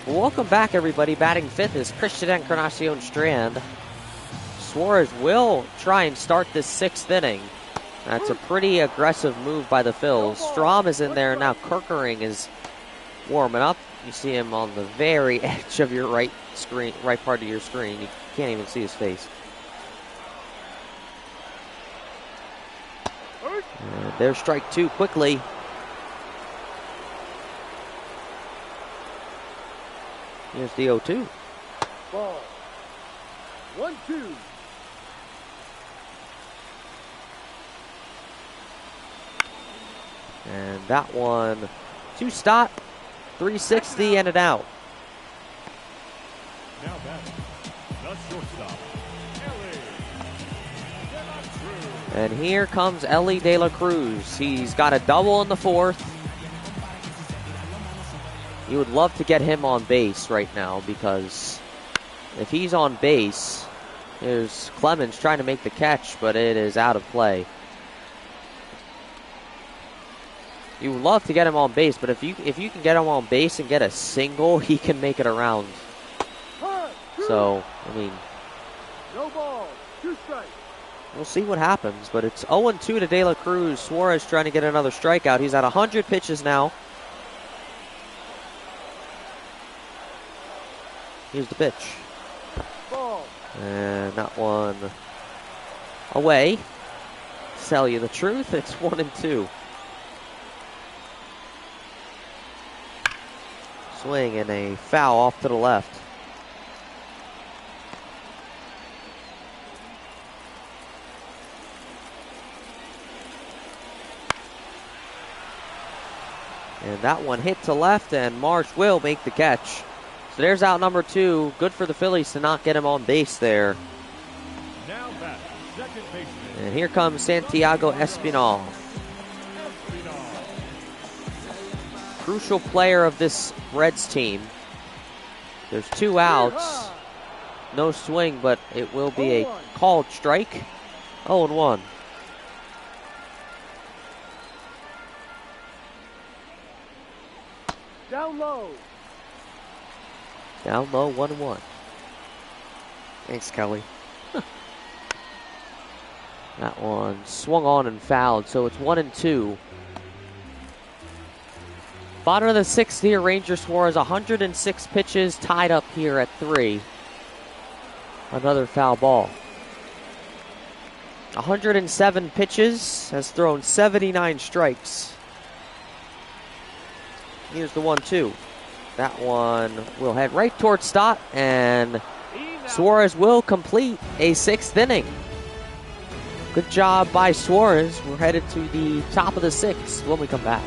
Welcome back, everybody. Batting 5th is Christian Encarnacion Strand. Suarez will try and start this 6th inning. That's a pretty aggressive move by the Phils. Strom is in there now. Kerkering is warming up. You see him on the very edge of your right part of your screen. You can't even see his face. And there's strike 2 quickly. Here's the 0-2. Ball. 1-2. And that one, 2 stop, 360 and it out. Now batting, the shortstop, Ellie De La Cruz. And here comes Ellie De La Cruz. He's got a double in the 4th. You would love to get him on base right now, because if he's on base, there's Clemens trying to make the catch, but it is out of play. You would love to get him on base, but if you can get him on base and get a single, he can make it around. So, I mean, No ball, 2 strikes. we'll see what happens, but it's 0-2 to De La Cruz. Suarez trying to get another strikeout. He's at 100 pitches now. Here's the pitch. Ball. And that one away. Tell you the truth, it's 1-2. Swing and a foul off to the left. And that one hit to left, and Marsh will make the catch. So there's out number 2. Good for the Phillies to not get him on base there. Now back, second baseman. And here comes Santiago Espinal. Crucial player of this Reds team. There's 2 outs. No swing, but it will be a called strike. 0-1. Down low. Down low, 1-1. Thanks, Kelly. That one swung on and fouled, so it's 1-2. Bottom of the 6th here, Ranger Suarez, 106 pitches, tied up here at 3. Another foul ball. 107 pitches, has thrown 79 strikes. Here's the 1-2. That one will head right towards Stott, and Suarez will complete a 6th inning. Good job by Suarez. We're headed to the top of the 6th when we come back.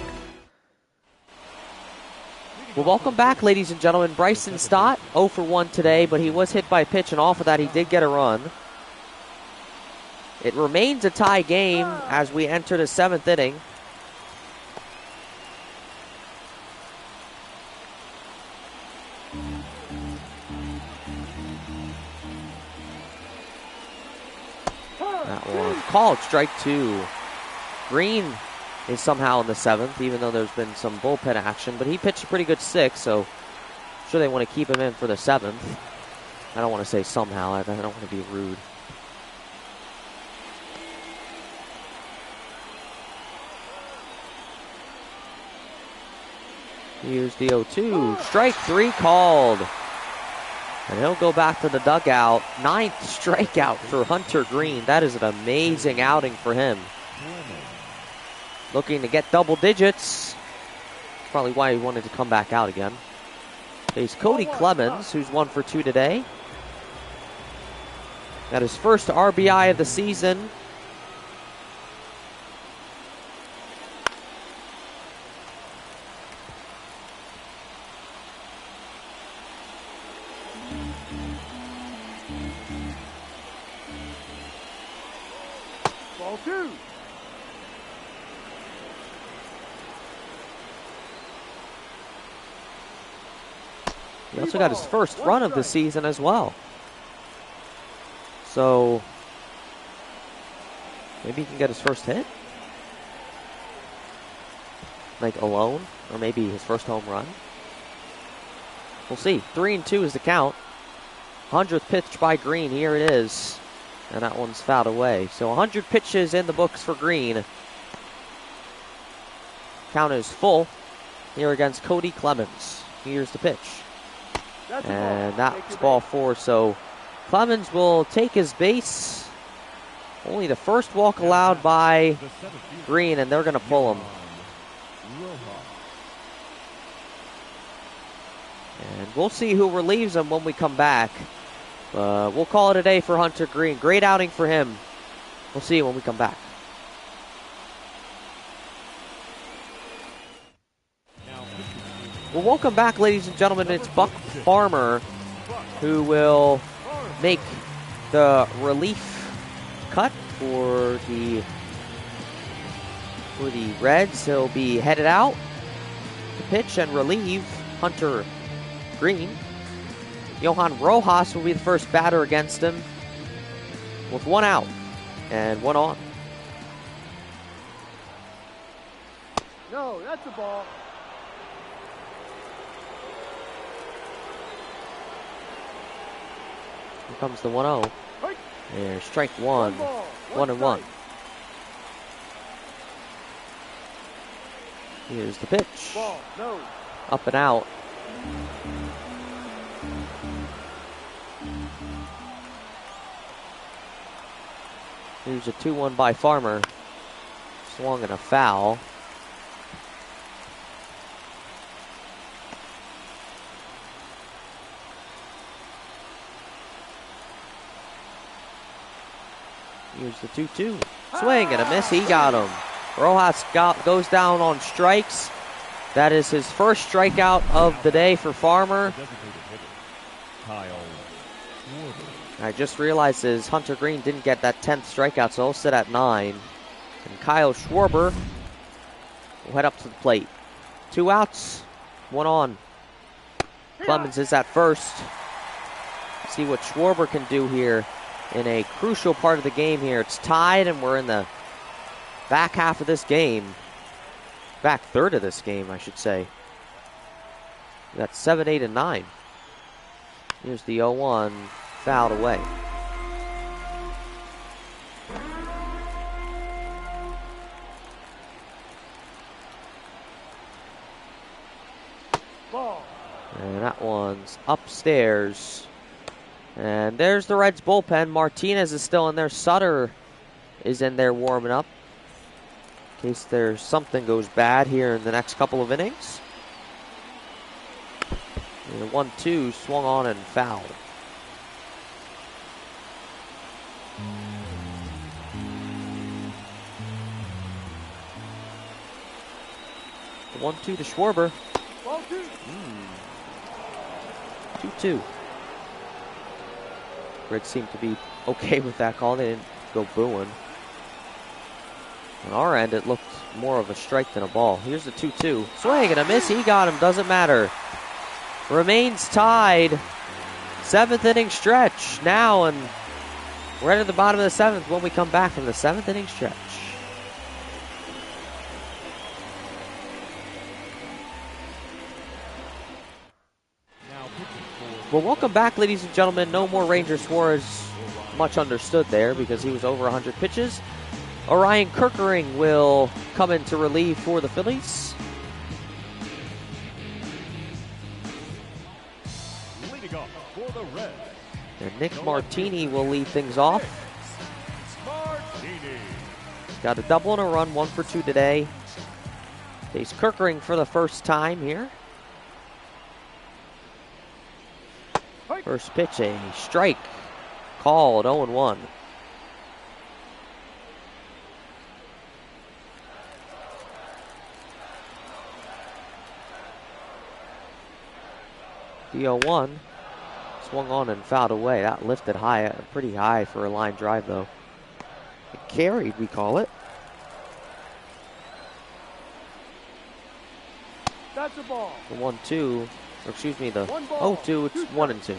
Well, welcome back, ladies and gentlemen. Bryson Stott, 0 for 1 today, but he was hit by a pitch, and off of that he did get a run. It remains a tie game as we enter the 7th inning. That one called strike 2. Green is somehow in the 7th, even though there's been some bullpen action, but he pitched a pretty good 6, so I'm sure they want to keep him in for the 7th. I don't want to say somehow, I don't want to be rude. Here's the 0-2. Strike 3 called. And he'll go back to the dugout. 9th strikeout for Hunter Green. That is an amazing outing for him. Looking to get double digits. Probably why he wanted to come back out again. He's Cody Clemens, who's 1 for 2 today. Got his first RBI of the season. Ball 2. He also got his first run of the season as well. So maybe he can get his first hit? Like alone? Or maybe his first home run? We'll see. 3-2 is the count. 100th pitch by Green. Here it is. And that one's fouled away. So 100 pitches in the books for Green. Count is full here against Cody Clemens. Here's the pitch. And that's ball 4. So Clemens will take his base. Only the first walk allowed by Green, and they're going to pull him. And we'll see who relieves him when we come back. We'll call it a day for Hunter Green. Great outing for him. We'll see you when we come back. Well, welcome back, ladies and gentlemen. It's Buck Farmer who will make the relief cut for the Reds. He'll be headed out to pitch and relieve Hunter Green. Johan Rojas will be the first batter against him with 1 out and 1 on. No, that's a ball. Here comes the 1-0. There's strike 1. 1-1. Here's the pitch. Ball, no. Up and out. Here's a 2-1 by Farmer. Swung and a foul. Here's the 2-2. Swing and a miss. He got him. Rojas goes down on strikes. That is his first strikeout of the day for Farmer. I just realized Hunter Green didn't get that 10th strikeout, so he'll sit at 9. And Kyle Schwarber will head up to the plate. 2 outs, 1 on. Clemens is at first. See what Schwarber can do here in a crucial part of the game here. It's tied, and we're in the back half of this game. Back third of this game, I should say. We got 7, 8, and 9. Here's the 0-1, fouled away. Ball. And that one's upstairs. And there's the Reds bullpen. Martinez is still in there. Sutter is in there warming up in case there's something goes bad here in the next couple of innings. And the 1-2 swung on and fouled. The 1-2 to Schwarber. Ball 2. 2-2. Reds seemed to be okay with that call. They didn't go booing. On our end, it looked more of a strike than a ball. Here's the 2-2. Swing and a miss. He got him. Doesn't matter. Remains tied. 7th inning stretch now, and we're at the bottom of the 7th when we come back from the 7th inning stretch. Well, welcome back, ladies and gentlemen. No more Ranger Suarez, much understood there because he was over 100 pitches. Orion Kirkering will come in to relieve for the Phillies. Leading off for the Reds. And Nick Martini will lead things off. Martini. Got a double and a run, 1 for 2 today. Face Kirkering for the first time here. First pitch, a strike. Called 0-1. The 0-1 swung on and fouled away. That lifted high, pretty high for a line drive, though. It carried, we call it. That's a ball. The 1-2, or excuse me, the 0-2, it's 1-2.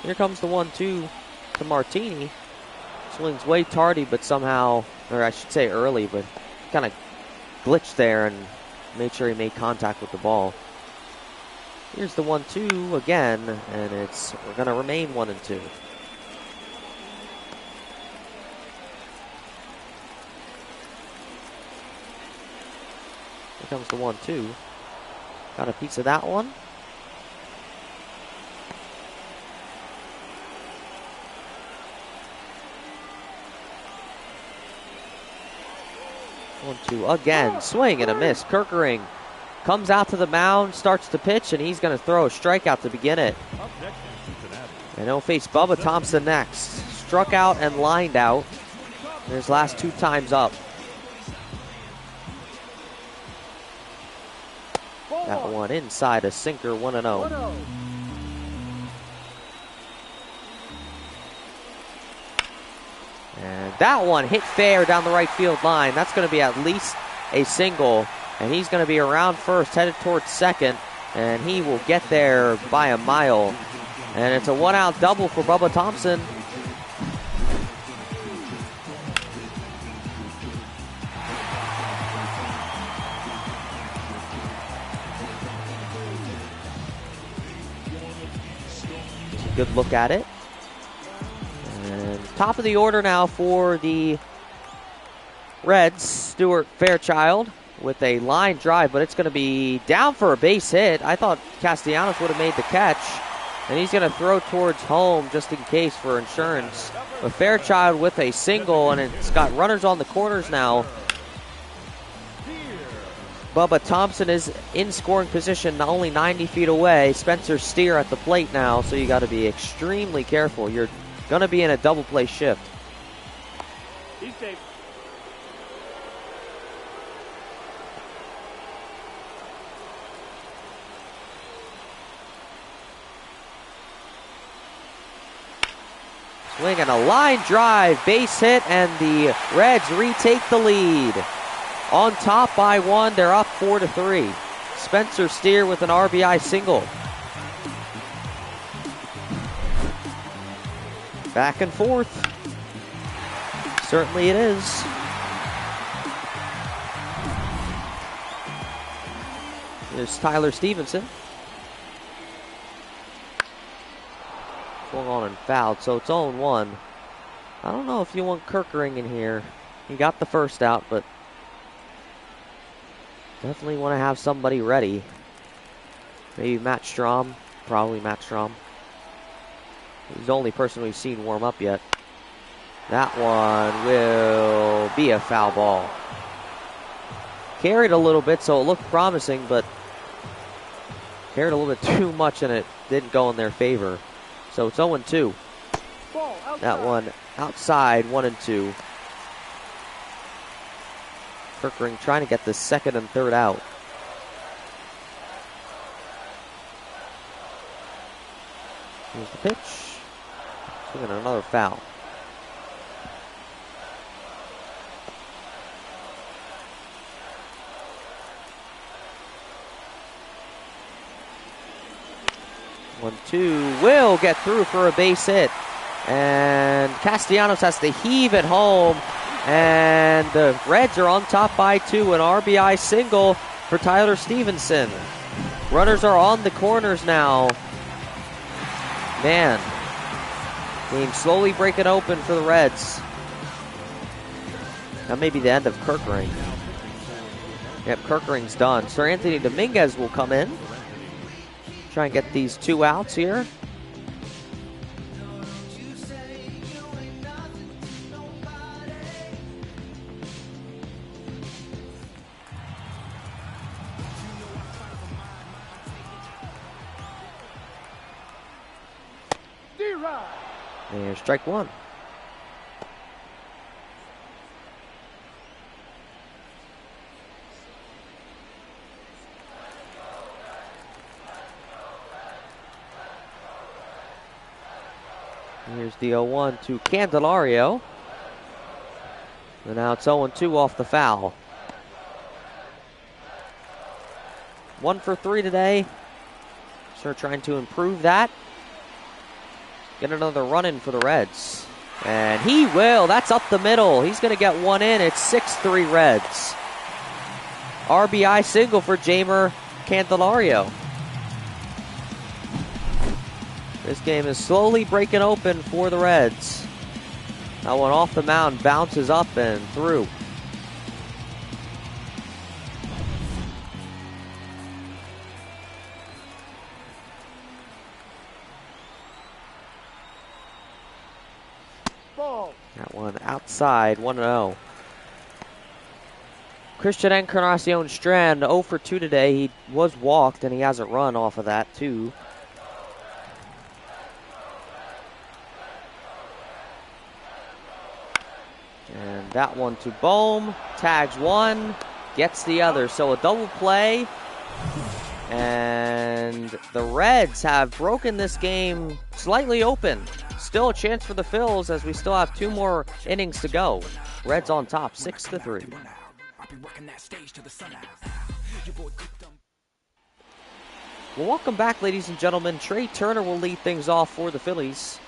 Here comes the 1-2 to Martini. Swings way tardy, but somehow, or I should say early, but kind of glitched there and made sure he made contact with the ball. Here's the 1-2 again, and we're going to remain 1-2. Here comes the 1-2. Got a piece of that one. 1-2 again. Swing and a miss. Kirkering comes out to the mound, starts to pitch, and he's going to throw a strikeout to begin it. Up next in Cincinnati. And he'll face Bubba Thompson next. Struck out and lined out. His last 2 times up. That one inside a sinker, 1-0. And that one hit fair down the right field line. That's going to be at least a single. And he's going to be around first, headed towards second. And he will get there by a mile. And it's a 1-out double for Bubba Thompson. Good look at it. And top of the order now for the Reds, Stuart Fairchild. with a line drive, but it's going to be down for a base hit. I thought Castellanos would have made the catch, and he's going to throw towards home just in case for insurance. But Fairchild with a single, and it's got runners on the corners now. Bubba Thompson is in scoring position, only 90 feet away. Spencer Steer at the plate now, so you got to be extremely careful. You're going to be in a double play shift. He's safe. Swing and a line drive, base hit, and the Reds retake the lead. On top by 1, they're up 4-3. Spencer Steer with an RBI single. Back and forth. Certainly it is. There's Tyler Stevenson. Swung on and fouled, so it's 0-1. I don't know if you want Kirkering in here. He got the first out, but definitely want to have somebody ready. Maybe Matt Strom. Probably Matt Strom. He's the only person we've seen warm up yet. That one will be a foul ball. Carried a little bit, so it looked promising, but carried a little bit too much, and it didn't go in their favor. So it's 0-2. That one outside, 1-2. Kirkering trying to get the second and third out. Here's the pitch. Swinging another foul. One, two, will get through for a base hit. And Castellanos has to heave it home. And the Reds are on top by 2. An RBI single for Tyler Stevenson. Runners are on the corners now. Man, game slowly breaking open for the Reds. That may be the end of Kirkering. Yep, Kirkering's done. Sir Anthony Dominguez will come in. Try and get these 2 outs here. There's strike 1. Here's the 0-1 to Candelario. And now it's 0-2 off the foul. 1 for 3 today. Sure, trying to improve that. Get another run in for the Reds. And he will. That's up the middle. He's going to get one in. It's 6-3 Reds. RBI single for Jamer Candelario. This game is slowly breaking open for the Reds. That one off the mound bounces up and through. That one outside, 1-0. Christian Encarnacion Strand, 0 for 2 today. He was walked, and he has a run off of that, too. And that one to Bohm. Tags one, gets the other. So a double play. And the Reds have broken this game slightly open. Still a chance for the Phils as we still have 2 more innings to go. Reds on top, 6-3. Well, welcome back, ladies and gentlemen. Trey Turner will lead things off for the Phillies.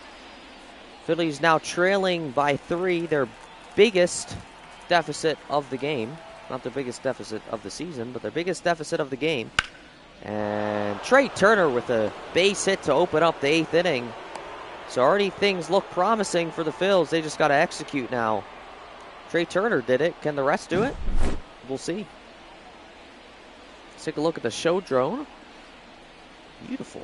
Phillies now trailing by 3, their biggest deficit of the game. Not their biggest deficit of the season, but their biggest deficit of the game. And Trey Turner with a base hit to open up the 8th inning. So already things look promising for the Phils. They just got to execute now. Trey Turner did it. Can the rest do it? We'll see. take a look at the show drone. Beautiful.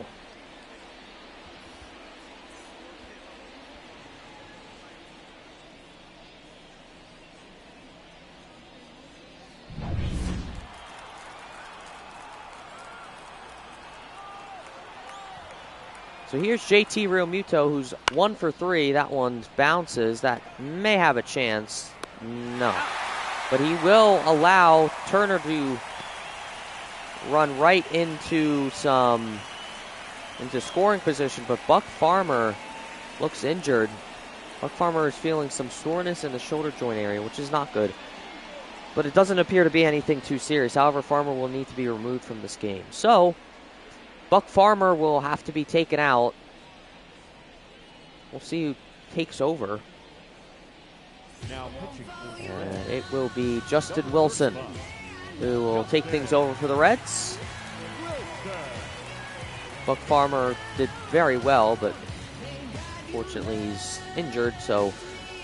So here's JT Realmuto, who's 1 for 3. That one bounces. That may have a chance. No. But he will allow Turner to run right into scoring position. But Buck Farmer looks injured. Buck Farmer is feeling some soreness in the shoulder joint area, which is not good. But it doesn't appear to be anything too serious. However, Farmer will need to be removed from this game. So Buck Farmer will have to be taken out. We'll see who takes over. Now pitching. And it will be Justin Wilson, who will take things over for the Reds. Buck Farmer did very well, but unfortunately he's injured, so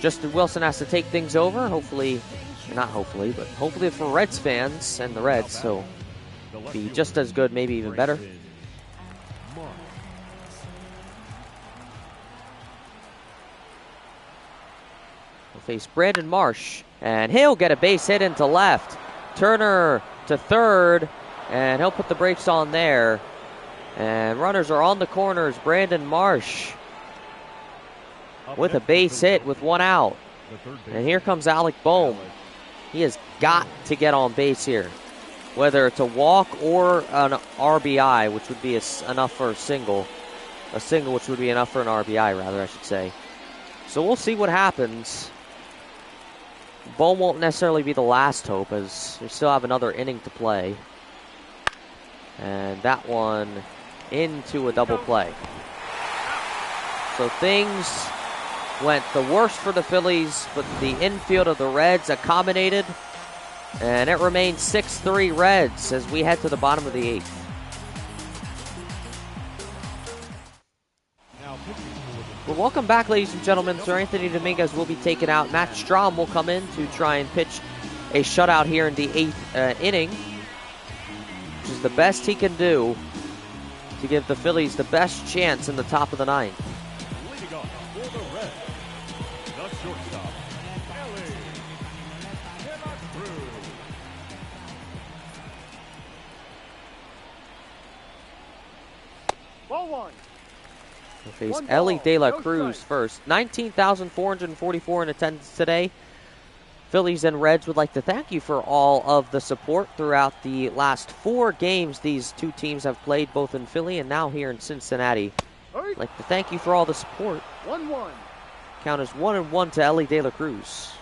Justin Wilson has to take things over. Hopefully, not hopefully, but hopefully for Reds fans and the Reds, so be just as good, maybe even better. We'll face Brandon Marsh, and he'll get a base hit into left. Turner to third, and he'll put the brakes on there. And runners are on the corners. Brandon Marsh with a base hit with 1 out. And here comes Alec Boehm. He has got to get on base here, whether it's a walk or an RBI, which would be enough for a single. A single which would be enough for an RBI, rather, I should say. So we'll see what happens. Boehm won't necessarily be the last hope, as we still have another inning to play. And that one into a double play. So things went the worst for the Phillies, but the infield of the Reds accommodated. And it remains 6-3 Reds as we head to the bottom of the 8th. Well, welcome back, ladies and gentlemen. Sir Anthony Dominguez will be taken out. Matt Strahm will come in to try and pitch a shutout here in the 8th inning, which is the best he can do to give the Phillies the best chance in the top of the 9th. Leading off for the Reds, the shortstop, Ellie Cruz. Ball 1. We'll face Ellie De La Cruz first. 19,444 in attendance today. Phillies and Reds would like to thank you for all of the support throughout the last 4 games these two teams have played, both in Philly and now here in Cincinnati. I'd like to thank you for all the support. 1-1. Count is 1-1 to Ellie De La Cruz.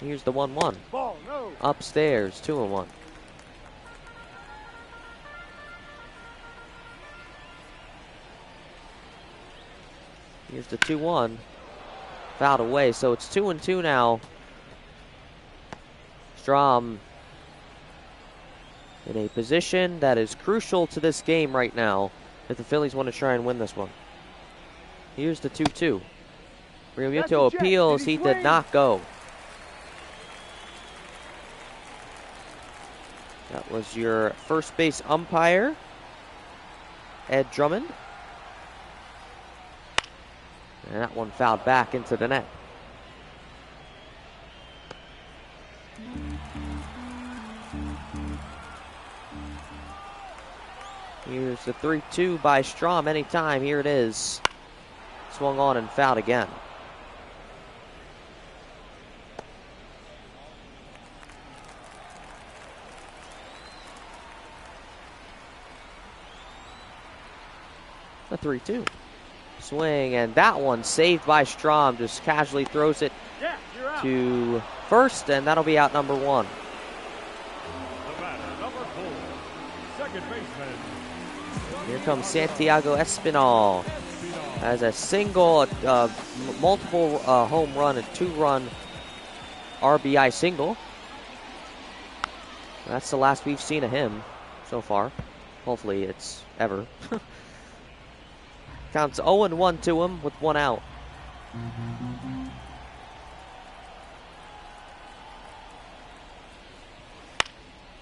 Here's the 1-1. Ball, no. Upstairs, 2-1. Here's the 2-1. Fouled away, so it's 2-2 now. Strahm in a position that is crucial to this game right now if the Phillies want to try and win this one. Here's the 2-2. Realmuto appeals. He did not go. That was your first base umpire, Ed Drummond. And that one fouled back into the net. Here's the 3-2 by Strahm anytime. Here it is. Swung on and fouled again. The 3-2. Swing, and that one saved by Strahm. Just casually throws it to first, and that'll be out number 1. The batter, number 4, second baseman. Here comes Santiago Espinal. Has a single, multiple home run, a 2-run RBI single. That's the last we've seen of him so far. Hopefully it's ever. Counts 0-1 to him with 1 out.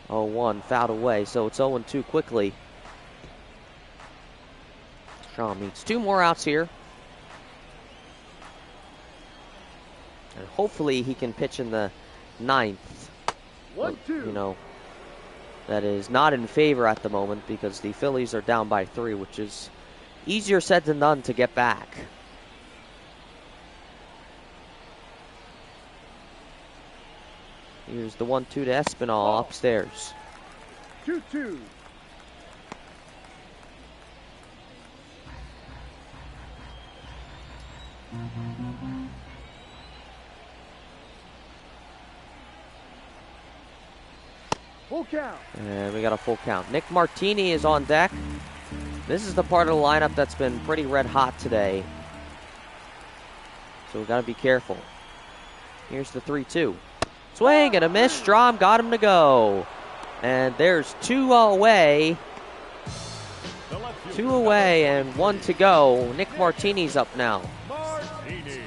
0-1 fouled away, so it's 0-2 quickly. Strom needs 2 more outs here. And hopefully he can pitch in the 9th. 1-2. You know, that is not in favor at the moment because the Phillies are down by 3, which is easier said than done to get back. Here's the 1-2 to Espinal upstairs. 2-2. Full count. And we got a full count. Nick Martini is on deck. This is the part of the lineup that's been pretty red hot today. So we got to be careful. Here's the 3-2. Swing and a miss. Strom got him to go. And there's 2 away. 2 away and 1 to go. Nick Martini's up now. Martini.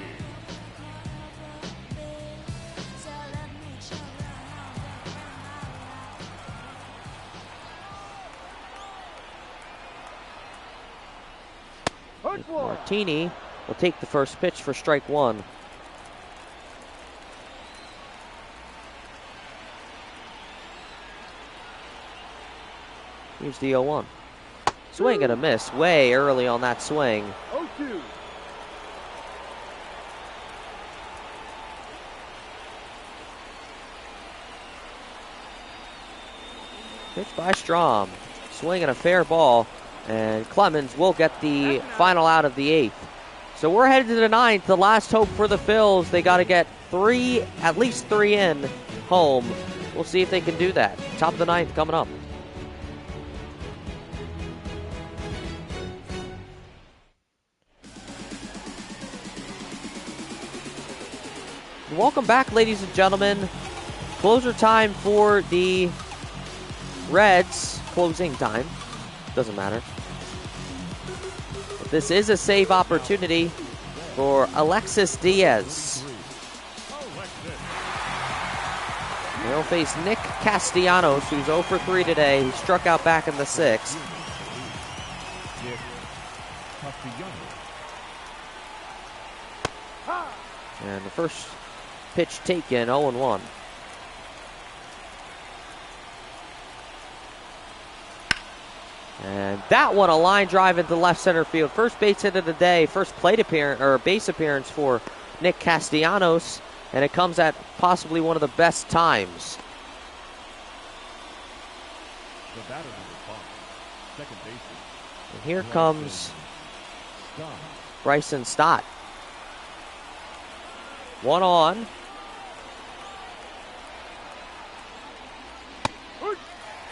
Martini will take the first pitch for strike 1. Here's the 0-1. Swing and a miss way early on that swing. 0-2. Pitch by Strom. Swing and a fair ball. And Clemens will get the final out of the 8th. So we're headed to the 9th. The last hope for the Phils. They got to get at least 3 in home. We'll see if they can do that. Top of the 9th coming up. Welcome back, ladies and gentlemen. Closer time for the Reds. Closing time. Doesn't matter. But this is a save opportunity for Alexis Diaz. They'll face Nick Castellanos, who's 0 for 3 today. He struck out back in the 6th. And the first pitch taken, 0-1. And that one, a line drive into left center field. First base hit of the day, first plate appearance or base appearance for Nick Castellanos, and it comes at possibly one of the best times. And here comes Bryson Stott. 1 on.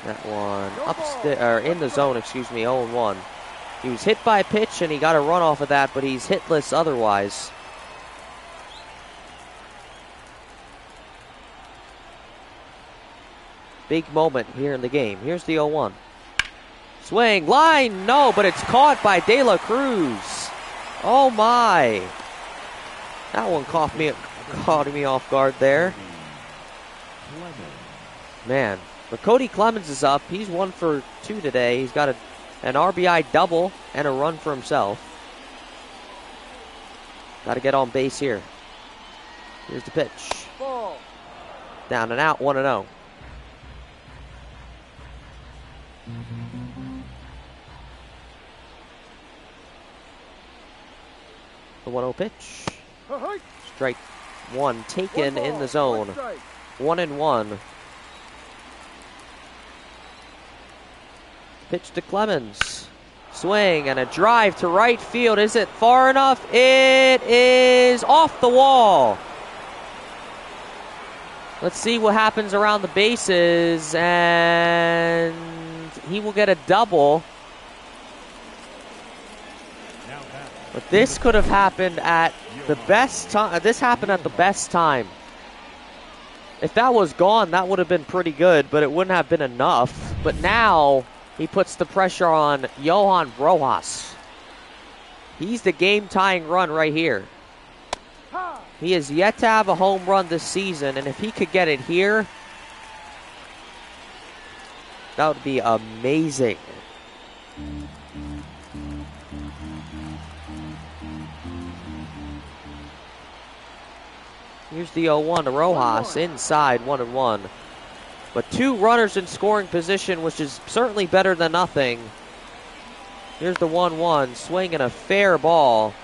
That one upstairs, or in the zone, excuse me, 0-1. He was hit by a pitch and he got a run off of that, but he's hitless otherwise. Big moment here in the game. Here's the 0-1. Swing, line, no, but it's caught by De La Cruz. Oh my. That one caught me off guard there. Man. But Cody Clemens is up. He's 1 for 2 today. He's got an RBI double and a run for himself. Got to get on base here. Here's the pitch. Ball. Down and out, 1-0. The 1-0 pitch. Strike 1 taken in the zone. 1-1. Pitch to Clemens. Swing and a drive to right field. Is it far enough? It is off the wall. Let's see what happens around the bases. And he will get a double. But this could have happened at the best time. This happened at the best time. If that was gone, that would have been pretty good, but it wouldn't have been enough. But now he puts the pressure on Johan Rojas. He's the game-tying run right here. He has yet to have a home run this season, and if he could get it here, That would be amazing. Here's the 0-1 to Rojas, inside 1-1. But 2 runners in scoring position, which is certainly better than nothing. Here's the 1-1, swing and a fair ball.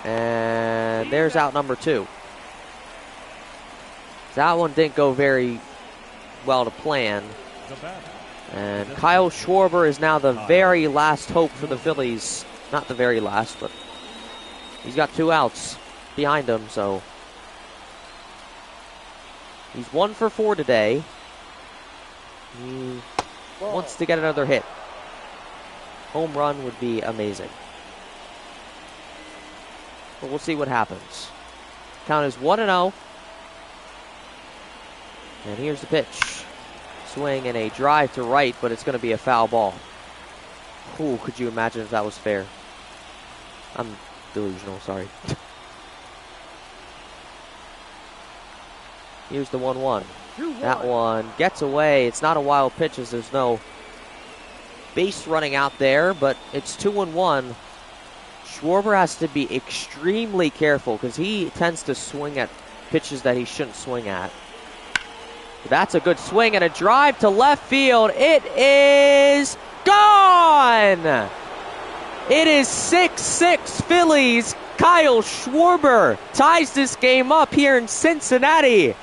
And there's out number 2. That one didn't go very well to plan. And Kyle Schwarber is now the very last hope for the Phillies. Not the very last, but he's got 2 outs behind him, so he's 1 for 4 today. He wants to get another hit. Home run would be amazing. But we'll see what happens. Count is 1-0. And here's the pitch. Swing and a drive to right, but it's going to be a foul ball. Ooh, could you imagine if that was fair? I'm delusional, sorry. Here's the 1-1. That one gets away. It's not a wild pitch as there's no base running out there, but it's 2-1. Schwarber has to be extremely careful because he tends to swing at pitches that he shouldn't swing at. That's a good swing and a drive to left field. It is gone! It is 6-6 Phillies. Kyle Schwarber ties this game up here in Cincinnati.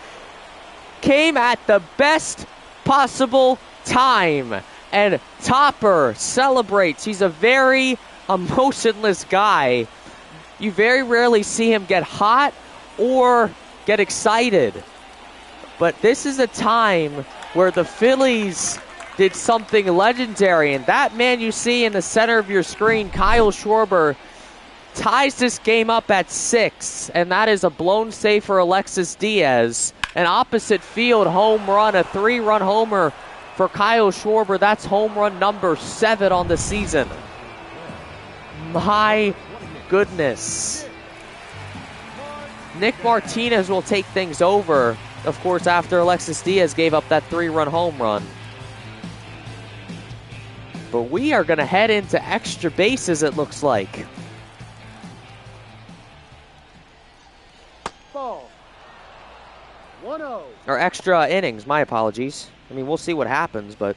Came at the best possible time. And Topper celebrates. He's a very emotionless guy. You very rarely see him get hot or get excited. But this is a time where the Phillies did something legendary. And that man you see in the center of your screen, Kyle Schwarber, ties this game up at 6. And that is a blown save for Alexis Diaz. An opposite field home run, a 3-run homer for Kyle Schwarber. That's home run number 7 on the season. My goodness. Nick Martinez will take things over, of course, after Alexis Diaz gave up that 3-run home run. But we are going to head into extra bases, it looks like. Ball. 1-0. Or extra innings, my apologies. I mean, we'll see what happens, but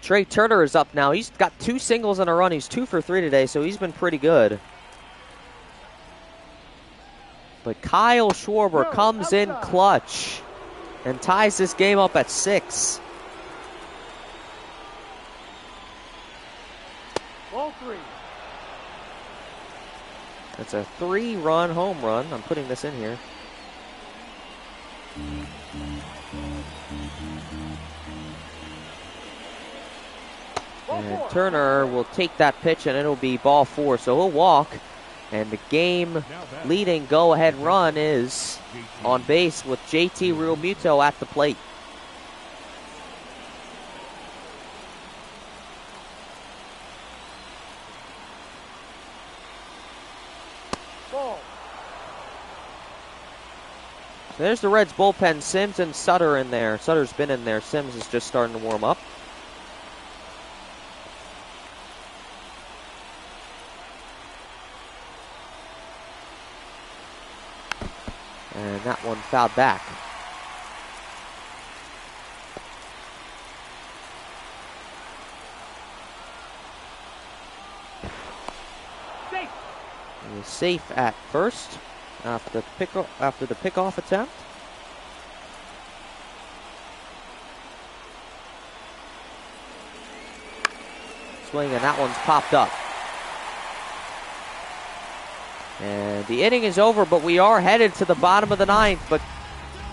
Trey Turner is up now. He's got 2 singles and a run. He's 2 for 3 today, so he's been pretty good. But Kyle Schwarber comes in clutch and ties this game up at 6. Ball 3. That's a 3-run home run. I'm putting this in here. And Turner will take that pitch, and it'll be ball 4. So he'll walk, and the game-leading go-ahead run is on base with JT Realmuto at the plate. Ball. There's the Reds bullpen. Sims and Sutter in there. Sutter's been in there. Sims is just starting to warm up. And that one fouled back. Safe. He is safe at first after the pickoff attempt. Swing, and that one's popped up. And the inning is over, but we are headed to the bottom of the 9th. But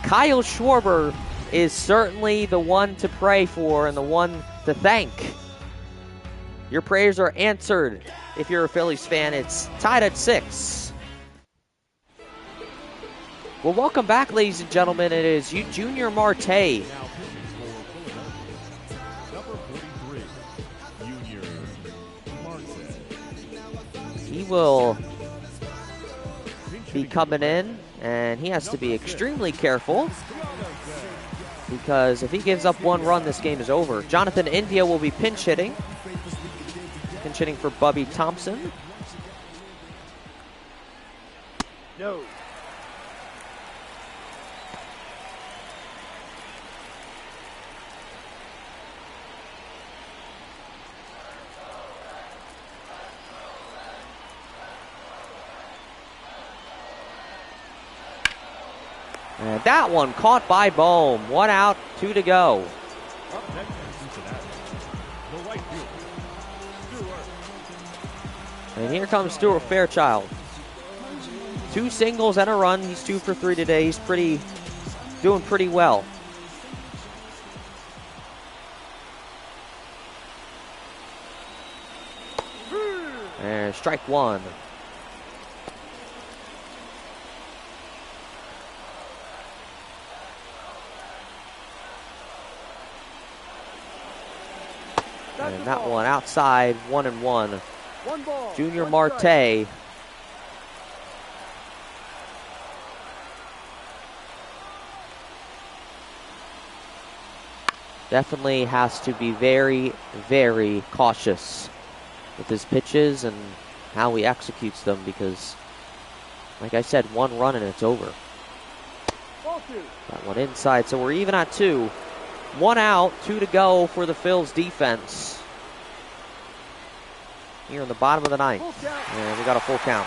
Kyle Schwarber is certainly the one to pray for and the one to thank. Your prayers are answered. If you're a Phillies fan, it's tied at 6. Well, welcome back, ladies and gentlemen. It is Junior Marte. Number 43, Junior Marte. He will be coming in, and he has to be extremely careful because if he gives up 1 run, this game is over. Jonathan India will be pinch hitting. Pinch hitting for Bubby Thompson. No. And that one caught by Bohm. 1 out, 2 to go. Up next in Cincinnati, the right fielder, Stuart. And here comes Stuart Fairchild. 2 singles and a run. He's 2 for 3 today. He's doing pretty well. And strike 1. And that one outside, 1-1. 1 ball. Junior 1 Marte. strike. Definitely has to be very, very cautious with his pitches and how he executes them because, like I said, 1 run and it's over. Ball 2. That one inside, so we're even at 2. 1 out, 2 to go for the Phil's defense. Here in the bottom of the 9th. Full count. And we got a full count.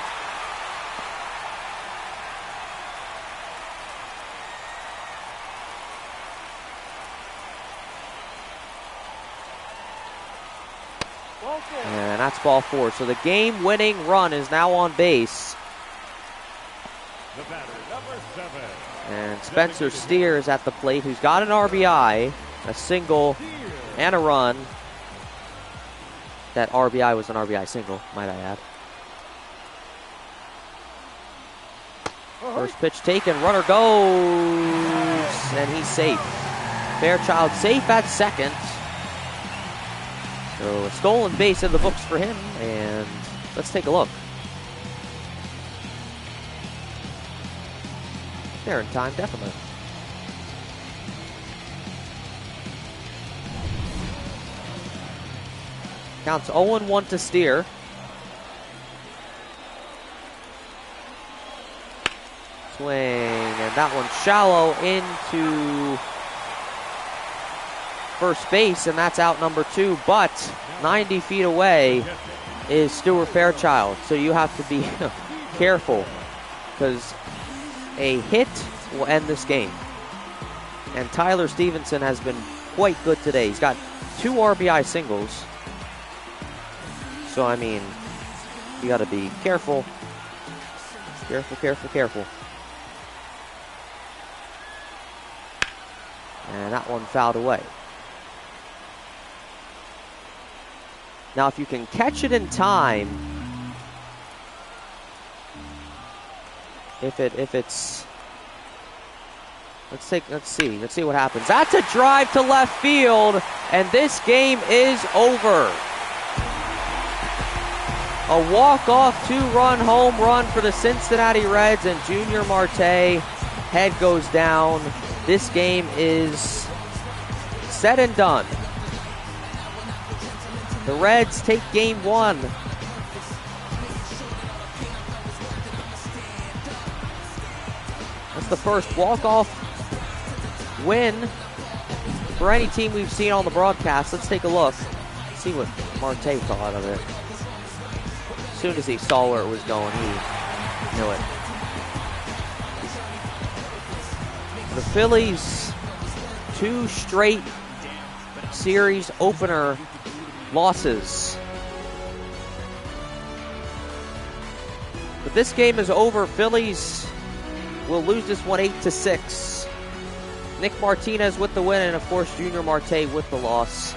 Ball 4. And that's ball 4. So the game-winning run is now on base. The batter, number 7. And Spencer Steer is at the plate, who's got an RBI, a single, and a run. That RBI was an RBI single, might I add. First pitch taken, runner goes, and he's safe. Fairchild safe at second. So a stolen base in the books for him, and let's take a look. There in time, definitely. Counts 0-1 to Steer. Swing, and that one shallow into first base, and that's out number 2. But 90 feet away is Stuart Fairchild, so you have to be careful because a hit will end this game. And Tyler Stevenson has been quite good today. He's got 2 RBI singles. So, I mean, you got to be careful. Careful, careful, careful. And that one fouled away. Now, if you can catch it in time, if it's, let's see what happens. That's a drive to left field, and this game is over. A walk-off 2-run home run for the Cincinnati Reds, and Junior Marte, head goes down. This game is said and done. The Reds take game 1. That's the first walk-off win for any team we've seen on the broadcast. Let's take a look. See what Marte thought of it. As soon as he saw where it was going, he knew it. The Phillies, 2 straight series opener losses. But this game is over. Phillies will lose this one 8-6. Nick Martinez with the win, and of course Junior Marte with the loss.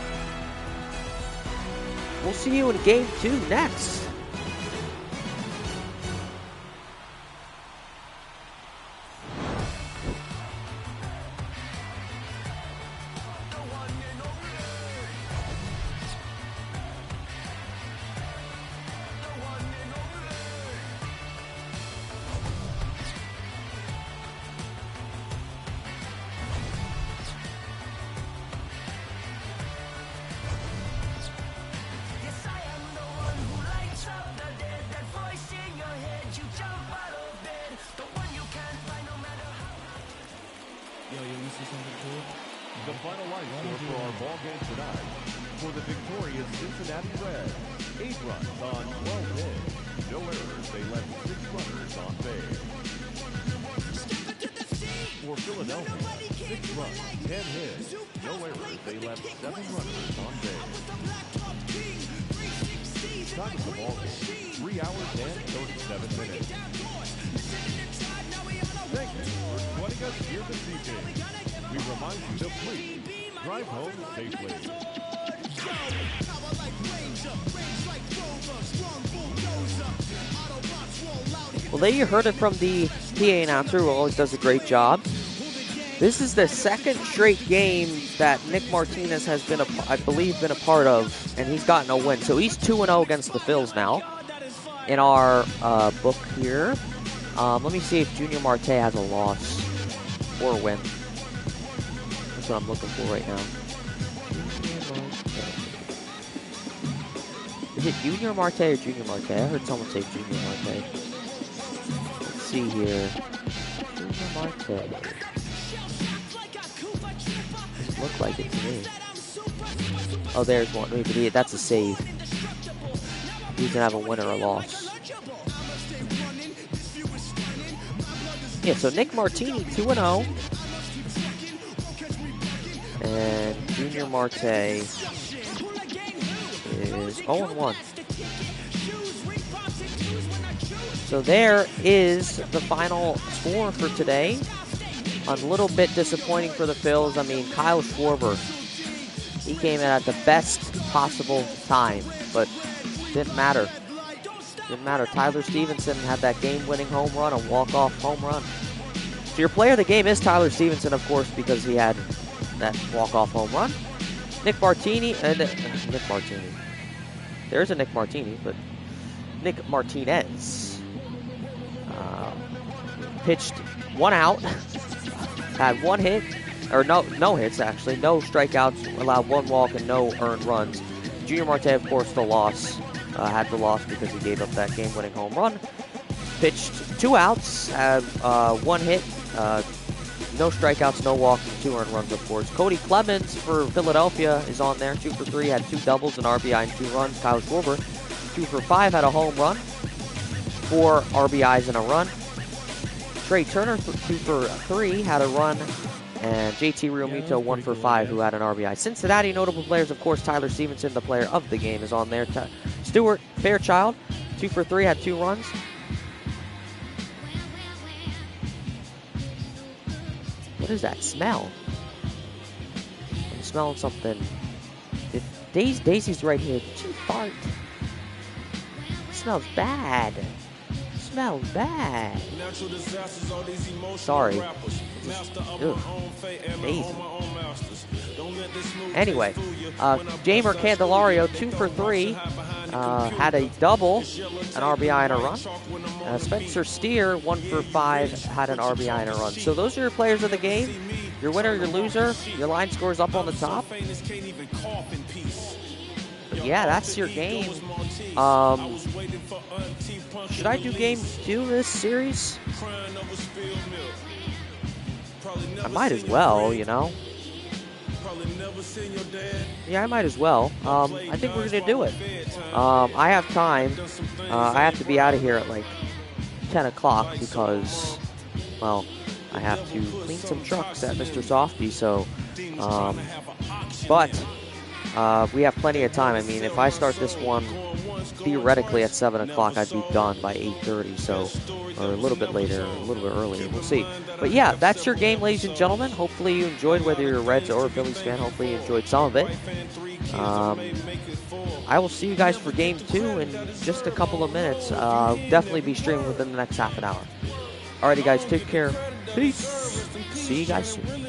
We'll see you in game 2 next. The final line score for our ball game tonight. For the victorious Cincinnati Reds, 8 runs on 12 hits. No errors, they left 6 runners on base. For Philadelphia, 6 runs, 10 hits. No errors, they left 7 runners on base. Time of the ball game, 3 hours and 37 minutes. Thank you for joining us here this evening. We remind you to please drive home safely. Well, there you heard it from the PA announcer, who always does a great job. This is the second straight game that Nick Martinez has been, I believe, been a part of, and he's gotten a win. So he's 2-0 against the Phils now in our book here. Let me see if Junior Marte has a loss or a win. That's what I'm looking for right now. Is it Junior Marte or Junior Marte? I heard someone say Junior Marte. Let's see here. Junior Marte. Look like it to me. Oh, there's one. Maybe that's a save. He's gonna have a win or a loss. Yeah, so Nick Martini 2-0. And Junior Marte is 0-1. So there is the final score for today. A little bit disappointing for the Phils. I mean, Kyle Schwarber, he came in at the best possible time, but didn't matter. Didn't matter. Tyler Stevenson had that game-winning home run, a walk-off home run. So your player of the game is Tyler Stevenson, of course, because he had that walk-off home run. Nick Martini. There's a Nick Martini, but Nick Martinez pitched 1 out, had 1 hit, or no hits actually, no strikeouts, allowed 1 walk and no earned runs. Junior Marte, of course, the loss. Had the loss because he gave up that game-winning home run. Pitched 2 outs, had 1 hit, no strikeouts, no walks, and 2 earned runs, of course. Cody Clemens for Philadelphia is on there, 2 for 3, had 2 doubles, an RBI, and 2 runs. Kyle Schwarber, 2 for 5, had a home run, 4 RBIs and a run. Trey Turner, 2 for 3, had a run. And JT Realmuto, 1 for 5, who had an RBI. Cincinnati notable players, of course, Tyler Stevenson, the player of the game, is on there. Stuart Fairchild, 2 for 3, had 2 runs. What is that smell? I'm smelling something. Daisy's right here. Did she fart? It smells bad. It smells bad. Sorry. Daisy. Anyway, Jamer Candelario, 2 for 3, had a double, an RBI and a run. Spencer Steer, 1 for 5, had an RBI and a run. So those are your players of the game. Your winner, your loser, your line scores up on the top. But yeah, that's your game. Should I do game 2 of this series? I might as well, you know. Yeah, I might as well. I think we're going to do it. I have time. I have to be out of here at like 10 o'clock because, well, I have to clean some trucks at Mr. Softy. So, but we have plenty of time. I mean, if I start this one theoretically at 7 o'clock, I'd be done by 8:30. So, or a little bit later, a little bit earlier. We'll see. But yeah, that's your game, ladies and gentlemen. Hopefully you enjoyed, whether you're a Reds or a Phillies fan. Hopefully you enjoyed some of it. I will see you guys for game 2 in just a couple of minutes. Definitely be streaming within the next half an hour. Alrighty, guys, take care. Peace. See you guys soon.